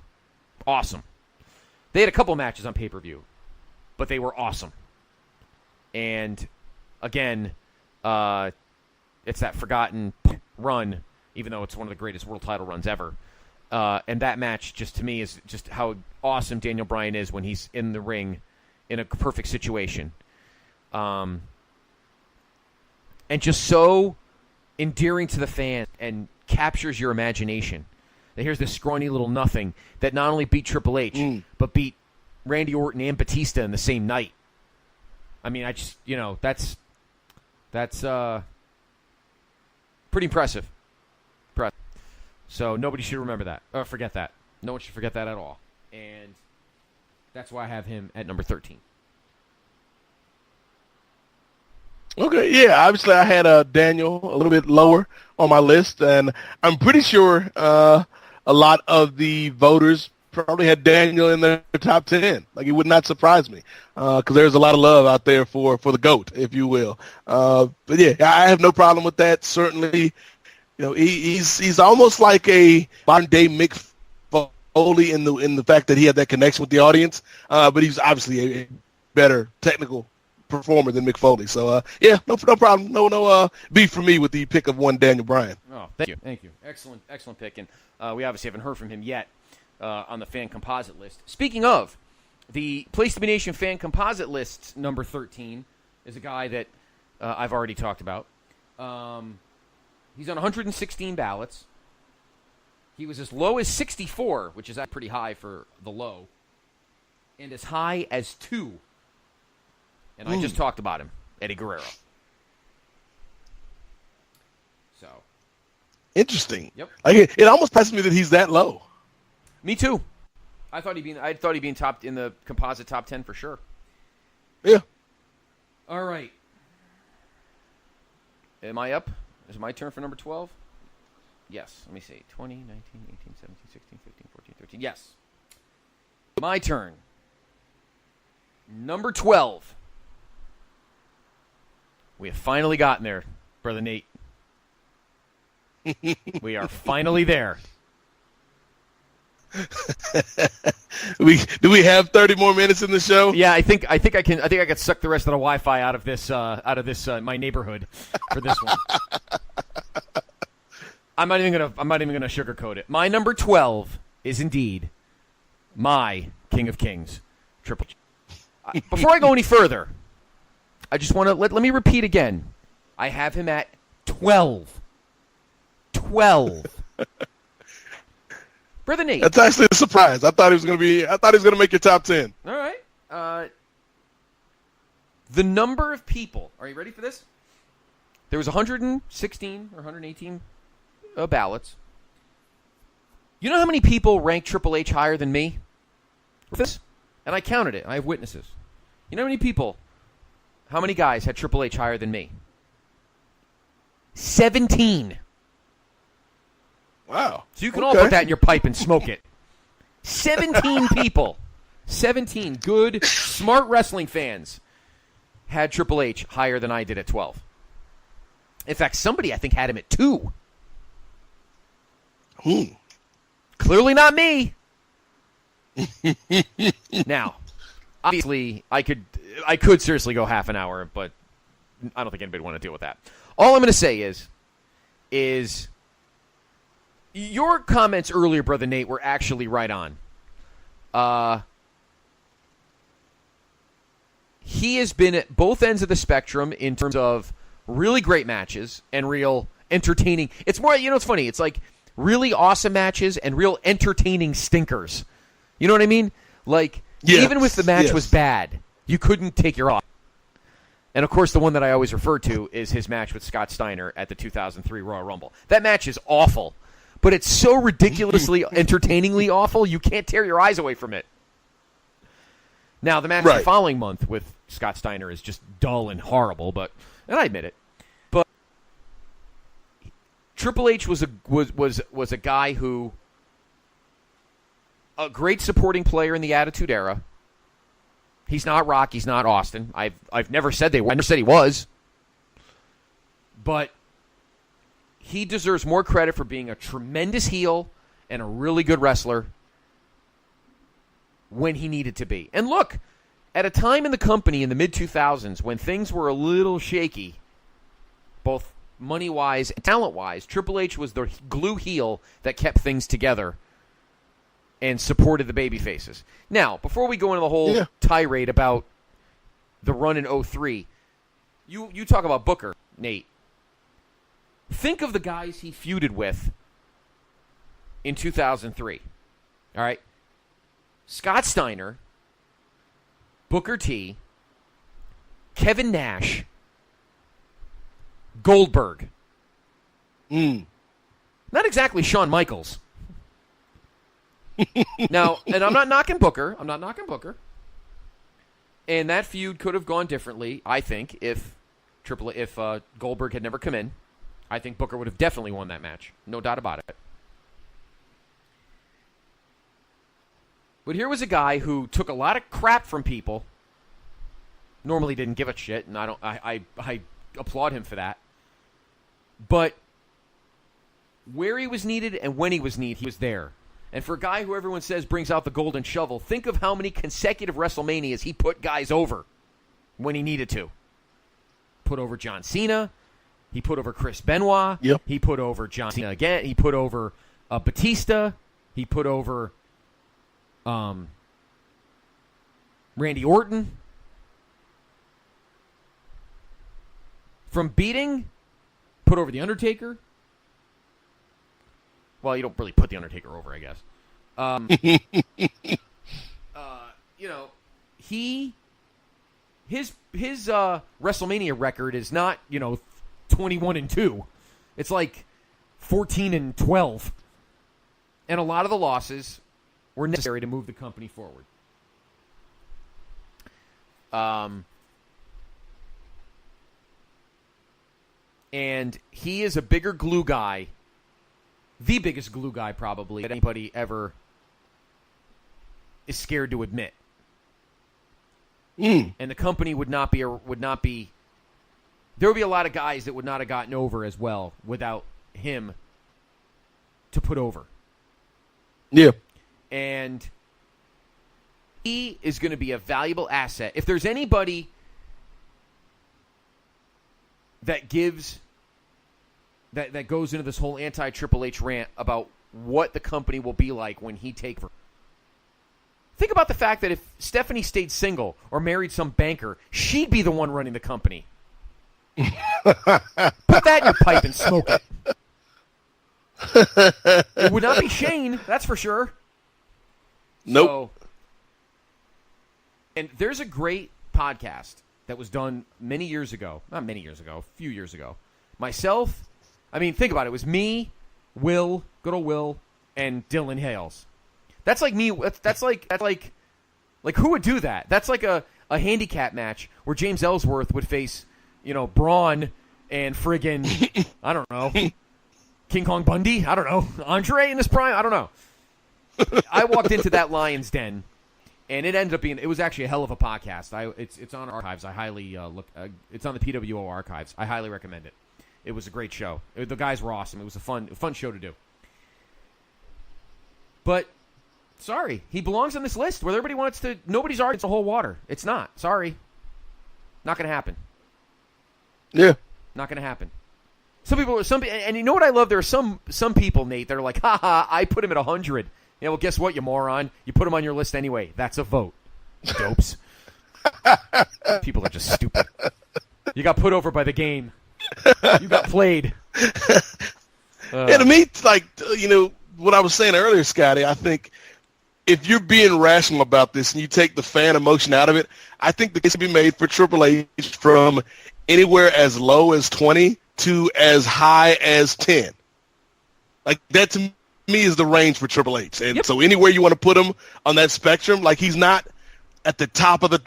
Awesome. They had a couple matches on pay-per-view, but they were awesome. And, again, it's that forgotten run, even though it's one of the greatest world title runs ever. And that match, just to me, is just how awesome Daniel Bryan is when he's in the ring in a perfect situation. And just so endearing to the fan and captures your imagination. That here's this scrawny little nothing that not only beat Triple H, but beat Randy Orton and Batista in the same night. I mean, that's pretty impressive. So nobody should remember that, or forget that. No one should forget that at all. And that's why I have him at number 13. Okay, yeah, obviously I had Daniel a little bit lower on my list, and I'm pretty sure a lot of the voters probably had Daniel in their top 10. Like, it would not surprise me, because there's a lot of love out there for the GOAT, if you will. But yeah, I have no problem with that. Certainly, he's almost like a modern day Mick Foley in the fact that he had that connection with the audience. But he's obviously a better technical performer than Mick Foley. So, yeah, no problem. No beef for me with the pick of one Daniel Bryan. Oh, thank you. Excellent pick. And we obviously haven't heard from him yet on the fan composite list. Speaking of, the Place to Be Nation fan composite list number 13 is a guy that I've already talked about. He's on 116 ballots. He was as low as 64, which is pretty high for the low, and as high as 2. And I just talked about him, Eddie Guerrero. So interesting. Yep. Like it almost passes me that he's that low. Me too. I thought he'd be top in the composite top 10 for sure. Yeah. All right. Am I up? Is it my turn for number 12? Yes. Let me see. 20, 19, 18, 17, 16, 15, 14, 13. Yes. My turn. Number 12. We have finally gotten there, Brother Nate. We are finally there. Do we have 30 more minutes in the show? Yeah, I think I could suck the rest of the Wi-Fi out of this my neighborhood for this one. I'm not even gonna sugarcoat it. My number 12 is indeed my King of Kings, Triple H. Before I go any further, I just want to let me repeat again. I have him at 12. 12. Brother Nate. That's actually a surprise. I thought he was gonna make your top 10. All right. The number of people. Are you ready for this? There was 116 or 118 ballots. You know how many people ranked Triple H higher than me? This, and I counted it. I have witnesses. You know how many guys had Triple H higher than me? 17. Wow. So you can all put that in your pipe and smoke it. 17 people. 17 good, smart wrestling fans had Triple H higher than I did at 12. In fact, somebody I think had him at 2. Clearly not me. Now, obviously, I could seriously go half an hour, but I don't think anybody would want to deal with that. All I'm going to say is your comments earlier, Brother Nate, were actually right on. He has been at both ends of the spectrum in terms of really great matches and real entertaining. It's more, it's funny. It's like really awesome matches and real entertaining stinkers. You know what I mean? Like, even if the match was bad, you couldn't take your eye. And, of course, the one that I always refer to is his match with Scott Steiner at the 2003 Royal Rumble. That match is awful, but it's so ridiculously, entertainingly awful, you can't tear your eyes away from it. Now, the match the following month with Scott Steiner is just dull and horrible, and I admit it. But Triple H was a guy who, a great supporting player in the Attitude Era. He's not Rock. He's not Austin. I've never said they were. I never said he was. But he deserves more credit for being a tremendous heel and a really good wrestler when he needed to be. And look, at a time in the company in the mid-2000s when things were a little shaky, both money-wise and talent-wise, Triple H was the glue heel that kept things together and supported the baby faces. Now, before we go into the whole tirade about the run in 2003, you talk about Booker, Nate. Think of the guys he feuded with in 2003. All right? Scott Steiner, Booker T, Kevin Nash, Goldberg. Not exactly Shawn Michaels. Now, and I'm not knocking Booker. And that feud could have gone differently, I think, if Goldberg had never come in. I think Booker would have definitely won that match. No doubt about it. But here was a guy who took a lot of crap from people. Normally didn't give a shit, and I applaud him for that. But where he was needed and when he was needed, he was there. And for a guy who everyone says brings out the golden shovel, think of how many consecutive WrestleManias he put guys over. when he needed to. Put over John Cena. He put over Chris Benoit. Yep. He put over John Cena again. He put over Batista. He put over Randy Orton. From beating, put over The Undertaker. Well, you don't really put The Undertaker over, I guess. His WrestleMania record is not, 21-2. It's like 14-12. And a lot of the losses were necessary to move the company forward. And he is a bigger glue guy, the biggest glue guy probably that anybody ever is scared to admit. And the company would not be. There would be a lot of guys that would not have gotten over as well without him to put over. Yeah. And he is going to be a valuable asset. If there's anybody that gives that goes into this whole anti-Triple H rant about what the company will be like when he takes over. Think about the fact that if Stephanie stayed single or married some banker, she'd be the one running the company. Put that in your pipe and smoke it. It would not be Shane, that's for sure. Nope. So, and there's a great podcast that was done many years ago. Not many years ago, a few years ago. Myself, think about it. It was me, Will, good old Will, and Dylan Hales. That's like me. That's like who would do that? That's like a handicap match where James Ellsworth would face, Braun and friggin' I don't know, King Kong Bundy. I don't know, Andre in his prime. I don't know. I walked into that Lion's Den, and it ended up being. It was actually a hell of a podcast. It's on archives. I highly look. It's on the PWO archives. I highly recommend it. It was a great show. The guys were awesome. It was a fun show to do. But sorry, he belongs on this list where everybody wants to. Nobody's arguing it's a whole water. It's not. Sorry, not going to happen. Yeah, not going to happen. And you know what I love? There are some people, Nate, that are like, haha, I put him at 100. Yeah, well, guess what, you moron? You put him on your list anyway. That's a vote. Dopes. People are just stupid. You got put over by the game. You got played. To me, like, what I was saying earlier, Scotty, I think if you're being rational about this and you take the fan emotion out of it, I think the case can be made for Triple H from anywhere as low as 20 to as high as 10. Like, that to me is the range for Triple H. And so anywhere you want to put him on that spectrum, like, he's not at the top of the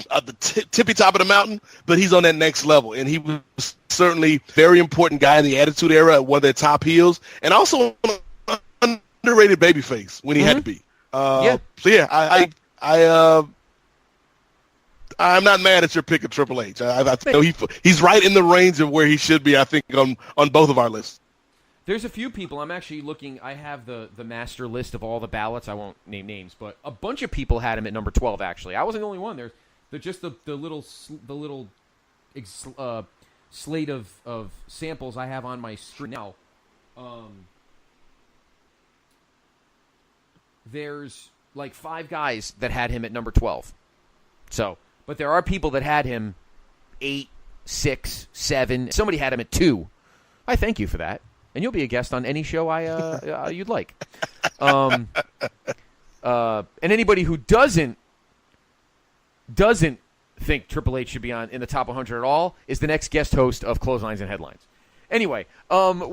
tippy top of the mountain, but he's on that next level. And he was certainly a very important guy in the Attitude Era, one of their top heels, and also an underrated babyface when he had to be. So yeah, I'm not mad at your pick of Triple H. I know he's right in the range of where he should be, I think, on both of our lists. There's a few people. I'm actually looking. I have the master list of all the ballots. I won't name names, but a bunch of people had him at number 12. Actually, I wasn't the only one. They're just the little slate of samples I have on my screen now. There's like 5 guys that had him at number 12. So, but there are people that had him 8, 6, 7. Somebody had him at 2. I thank you for that. And you'll be a guest on any show you'd like. And anybody who doesn't think Triple H should be in the top 100 at all is the next guest host of Clotheslines and Headlines. Anyway, we'll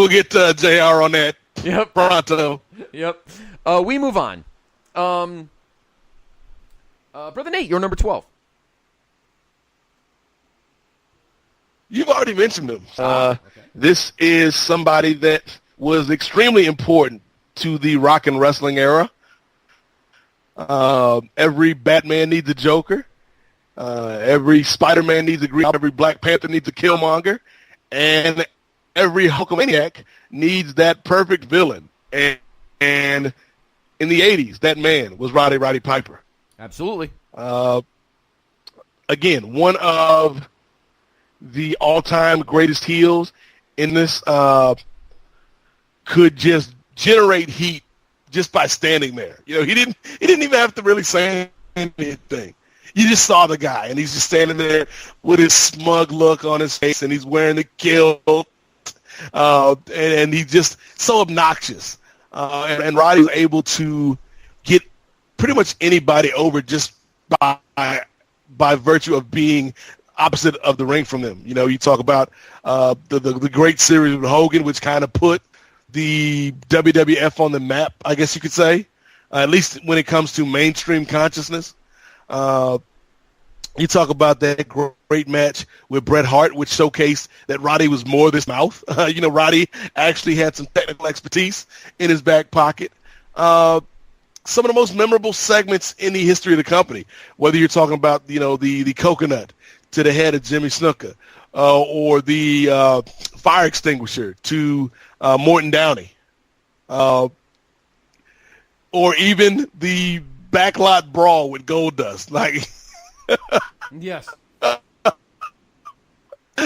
get JR on that. Yep. Pronto. Yep. We move on. Brother Nate, you're number 12. You've already mentioned him. Okay. This is somebody that was extremely important to the rock and wrestling era. Every Batman needs a Joker. Every Spider-Man needs a Green. Every Black Panther needs a Killmonger. And every Hulkamaniac needs that perfect villain. And in the 80s, that man was Roddy Piper. Absolutely. Again, one of the all-time greatest heels in this, could just generate heat just by standing there. You know, he didn't even have to really say anything. You just saw the guy, and he's just standing there with his smug look on his face, and he's wearing the kilt, and he's just so obnoxious. And Roddy was able to get pretty much anybody over just by virtue of being opposite of the ring from them. You know, you talk about the great series with Hogan, which kind of put the WWF on the map, I guess you could say, at least when it comes to mainstream consciousness. You talk about that great match with Bret Hart, which showcased that Roddy was more than his mouth. You know, Roddy actually had some technical expertise in his back pocket. Some of the most memorable segments in the history of the company, whether you're talking about, you know, the coconut to the head of Jimmy Snuka, or the fire extinguisher to Morton Downey, or even the backlot brawl with Goldust. Like, yes,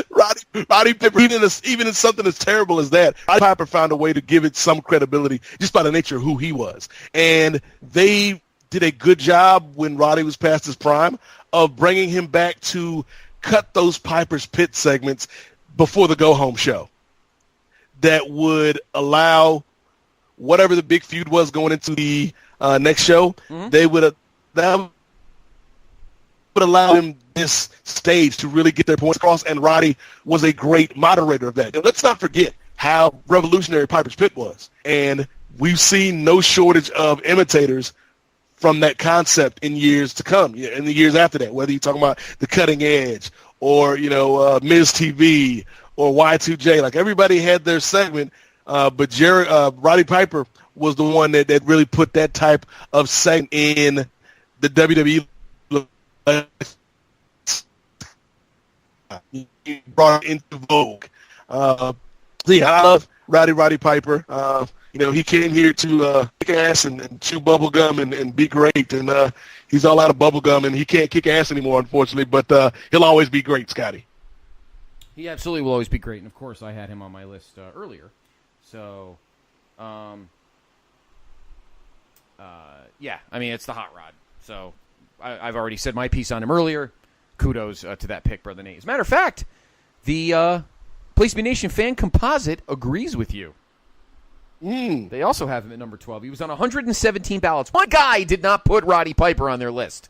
Roddy Piper, even in something as terrible as that, Roddy Piper found a way to give it some credibility just by the nature of who he was. And they did a good job when Roddy was past his prime of bringing him back to cut those Piper's Pit segments before the go-home show that would allow whatever the big feud was going into the next show, that would allow him this stage to really get their points across, and Roddy was a great moderator of that. And let's not forget how revolutionary Piper's Pit was. And we've seen no shortage of imitators from that concept in years to come, in the years after that, whether you're talking about the Cutting Edge or, you know, Miz TV or Y2J. Like, everybody had their segment, but Roddy Piper was the one that really put that type of segment in the WWE. He brought it into vogue. I love Roddy Piper. You know, he came here to kick ass and chew bubble gum and be great. And he's all out of bubble gum, and he can't kick ass anymore, unfortunately. But he'll always be great, Scotty. He absolutely will always be great. And, of course, I had him on my list earlier. So, yeah, I mean, it's the hot rod. So I've already said my piece on him earlier. Kudos to that pick, Brother Nate. As a matter of fact, the Place to Be Nation fan composite agrees with you. They also have him at number 12. He was on 117 ballots. One guy did not put Roddy Piper on their list.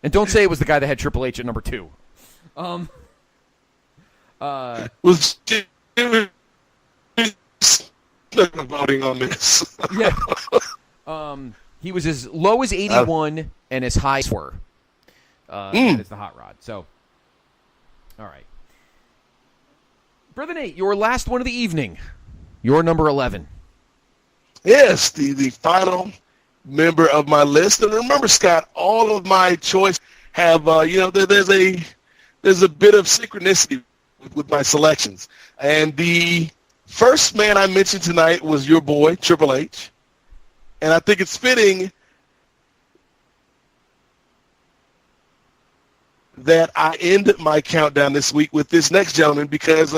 And don't say it was the guy that had Triple H at number 2. Was voting on this? Yeah. He was as low as 81 and as high as 4. That is the hot rod. So, all right. Brother Nate, your last one of the evening. Your number 11. Yes, the final member of my list. And remember, Scott, all of my choice have, there's a bit of synchronicity with my selections. And the first man I mentioned tonight was your boy, Triple H. And I think it's fitting that I end my countdown this week with this next gentleman, because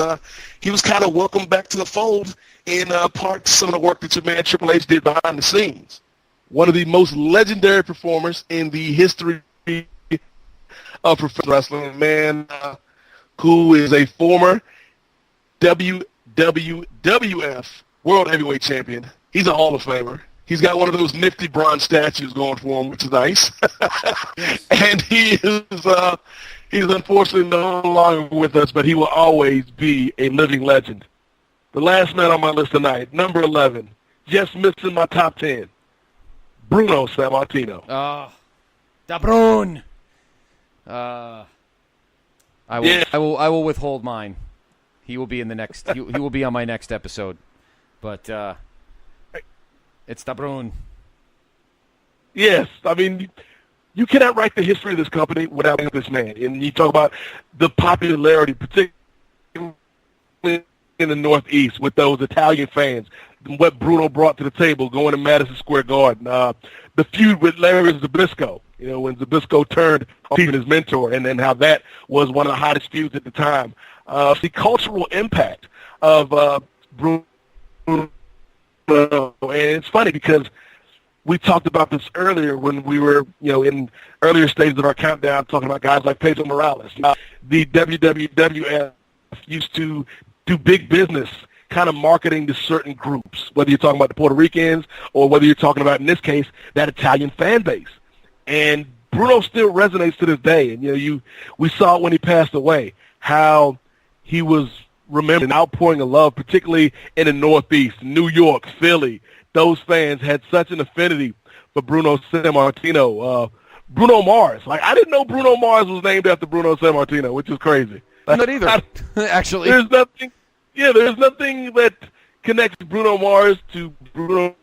he was kind of welcomed back to the fold in part of some of the work that your man Triple H did behind the scenes. One of the most legendary performers in the history of professional wrestling, man who is a former WWF World Heavyweight Champion. He's a Hall of Famer. He's got one of those nifty bronze statues going for him, which is nice. And he's unfortunately no longer with us, but he will always be a living legend. The last man on my list tonight, number 11, just missing my top 10, Bruno Sammartino. Da Brun. I will withhold mine. He will be in the next. He will be on my next episode, but. It's Da Brun. Yes, I mean, you cannot write the history of this company without this man. And you talk about the popularity, particularly in the Northeast, with those Italian fans. what Bruno brought to the table going to Madison Square Garden. The feud with Larry Zbyszko, when Zbyszko turned on his mentor, and then how that was one of the hottest feuds at the time. The cultural impact of Bruno. And it's funny because we talked about this earlier when we were, in earlier stages of our countdown, talking about guys like Pedro Morales. The WWF used to do big business kind of marketing to certain groups, whether you're talking about the Puerto Ricans or whether you're talking about, in this case, that Italian fan base. And Bruno still resonates to this day. And, we saw it when he passed away, how he was remembered, an outpouring of love, particularly in the Northeast, New York, Philly. Those fans had such an affinity for Bruno Sammartino. Bruno Mars. I didn't know Bruno Mars was named after Bruno Sammartino, which is crazy. Not either, actually. There's nothing that connects Bruno Mars to Bruno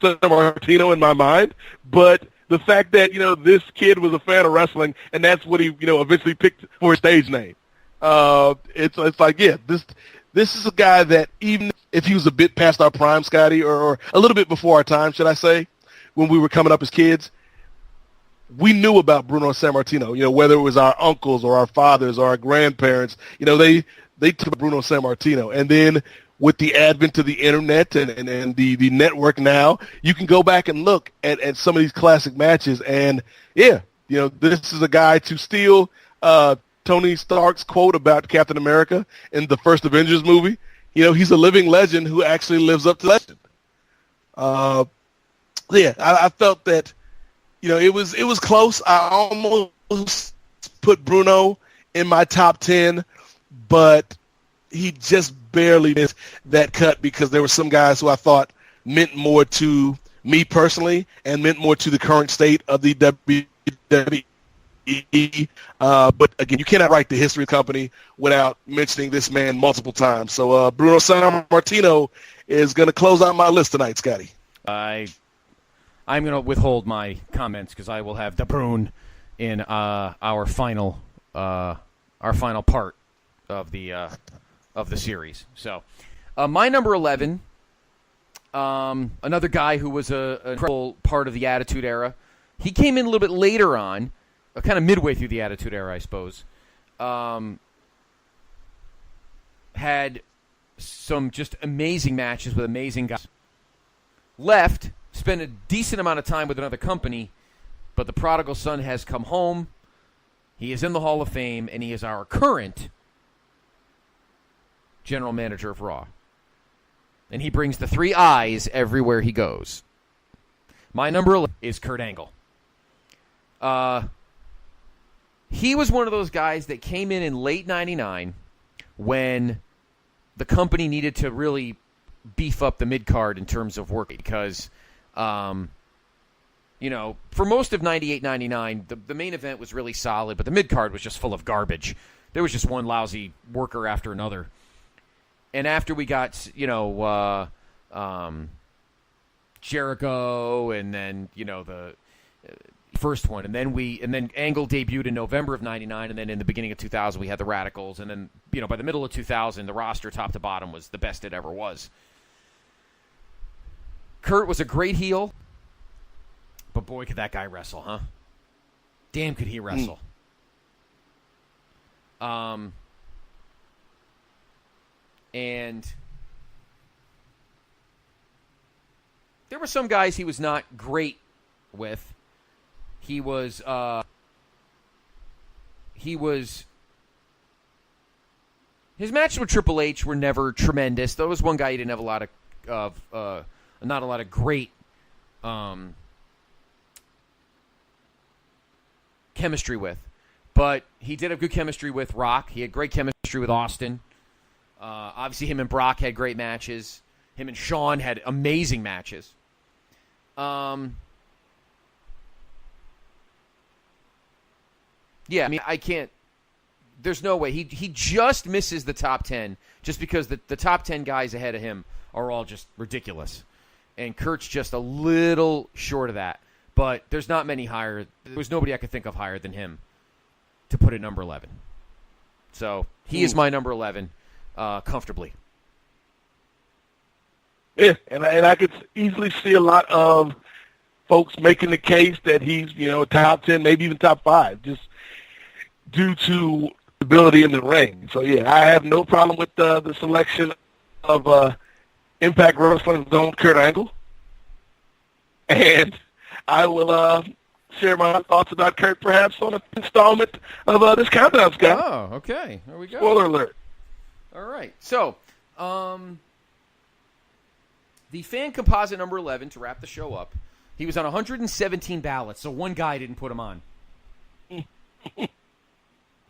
Sammartino in my mind, but the fact that, this kid was a fan of wrestling, and that's what he, eventually picked for his stage name. It's like, yeah, this is a guy that even if he was a bit past our prime, Scotty, or a little bit before our time, should I say, when we were coming up as kids, we knew about Bruno Sammartino, whether it was our uncles or our fathers or our grandparents, they took Bruno Sammartino. And then with the advent of the internet and the network now, you can go back and look at some of these classic matches. And, yeah, this is a guy to steal Tony Stark's quote about Captain America in the first Avengers movie. He's a living legend who actually lives up to legend. I felt that, it was close. I almost put Bruno in my top 10, but he just barely missed that cut because there were some guys who I thought meant more to me personally and meant more to the current state of the WWE. But again, you cannot write the history of the company without mentioning this man multiple times. So Bruno Sammartino is going to close out my list tonight, Scotty. I'm going to withhold my comments because I will have De Bruyne in our final part of the series. So my number 11, another guy who was an incredible part of the Attitude Era. He came in a little bit later on. Kind of midway through the Attitude Era, I suppose, had some just amazing matches with amazing guys. Left, spent a decent amount of time with another company, but the prodigal son has come home. He is in the Hall of Fame, and he is our current general manager of Raw. And he brings the 3 eyes everywhere he goes. My number 11 is Kurt Angle. He was one of those guys that came in late 99 when the company needed to really beef up the mid-card in terms of work because, for most of 98, 99, the main event was really solid, but the mid-card was just full of garbage. There was just one lousy worker after another. And after we got, Jericho and then, the first one, and then Angle debuted in November of 99, and then in the beginning of 2000 we had the Radicals, and then by the middle of 2000 the roster top to bottom was the best it ever was. Kurt was a great heel, but boy could that guy wrestle, huh? Damn could he wrestle. And there were some guys he was not great with. He was his matches with Triple H were never tremendous. There was one guy he didn't have a lot of not a lot of great chemistry with, but he did have good chemistry with Rock. He had great chemistry with Austin. Obviously, him and Brock had great matches. Him and Shawn had amazing matches. Yeah, I mean, I can't. There's no way. He just misses the top 10 just because the top 10 guys ahead of him are all just ridiculous. And Kurt's just a little short of that. But there's not many higher. There's nobody I could think of higher than him to put at number 11. So he is my number 11 comfortably. Yeah, and I could easily see a lot of folks making the case that he's, top 10, maybe even top 5, just due to ability in the ring. So, yeah, I have no problem with the selection of Impact Wrestling's own Kurt Angle. And I will share my thoughts about Kurt perhaps on an installment of this countdown, Scott. Oh, okay. There we go. Spoiler alert. All right. So, the fan composite number 11, to wrap the show up, he was on 117 ballots, so one guy didn't put him on.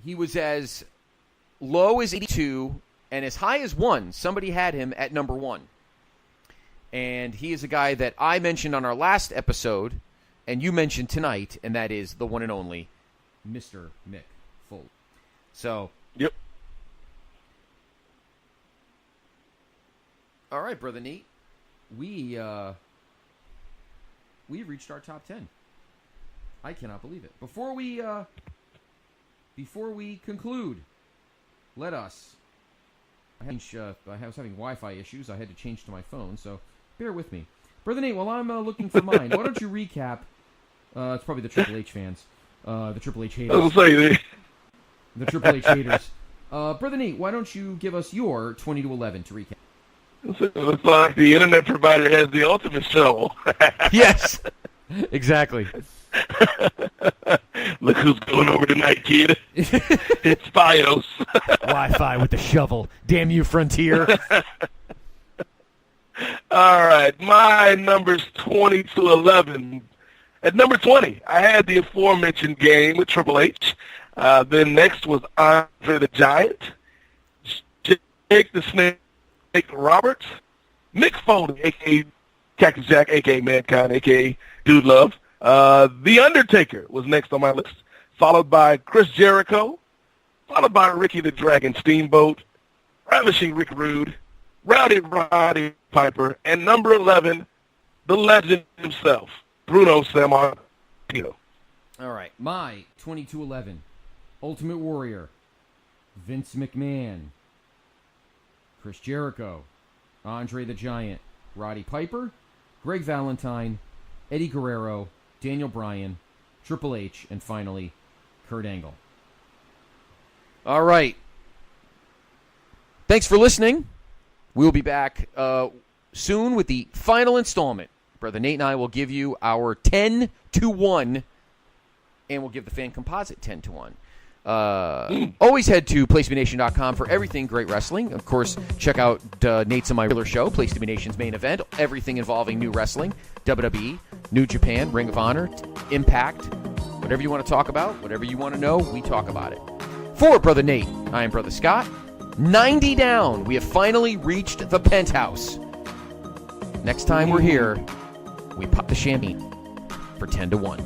He was as low as 82 and as high as 1. Somebody had him at number 1. And he is a guy that I mentioned on our last episode, and you mentioned tonight, and that is the one and only Mr. Mick Foley. So, yep. All right, Brother Nate. We've reached our top 10. I cannot believe it. Before we conclude, let us. I was having Wi-Fi issues. I had to change to my phone, so bear with me. Brother Nate, while I'm looking for mine, why don't you recap? It's probably the Triple H fans, the Triple H haters. I'll say that. The Triple H haters. Brother Nate, why don't you give us your 20 to 11 to recap? It looks like the internet provider has the ultimate shovel. Yes, exactly. Look who's going over tonight, kid. It's Fios. Wi-Fi with the shovel. Damn you, Frontier. All right, my number's 20 to 11. At number 20, I had the aforementioned game with Triple H. Then next was Andre the Giant, Jake the Snake Roberts, Mick Foley, a.k.a. Cactus Jack, a.k.a. Mankind, a.k.a. Dude Love. The Undertaker was next on my list, followed by Chris Jericho, followed by Ricky the Dragon Steamboat, Ravishing Rick Rude, Rowdy Roddy Piper, and number 11, the legend himself, Bruno Sammartino. All right, my 22-11, Ultimate Warrior, Vince McMahon, Chris Jericho, Andre the Giant, Roddy Piper, Greg Valentine, Eddie Guerrero, Daniel Bryan, Triple H, and finally, Kurt Angle. All right. Thanks for listening. We'll be back soon with the final installment. Brother Nate and I will give you our 10 to 1, and we'll give the fan composite 10 to 1. Always head to PlaceToBeNation.com for everything great wrestling. Of course, check out Nate's and my regular show, Place to Be Nation's main event. Everything involving new wrestling, WWE, New Japan, Ring of Honor, Impact. Whatever you want to talk about, whatever you want to know, we talk about it. For Brother Nate, I am Brother Scott. 90 down. We have finally reached the penthouse. Next time we're here, we pop the champagne for 10 to 1.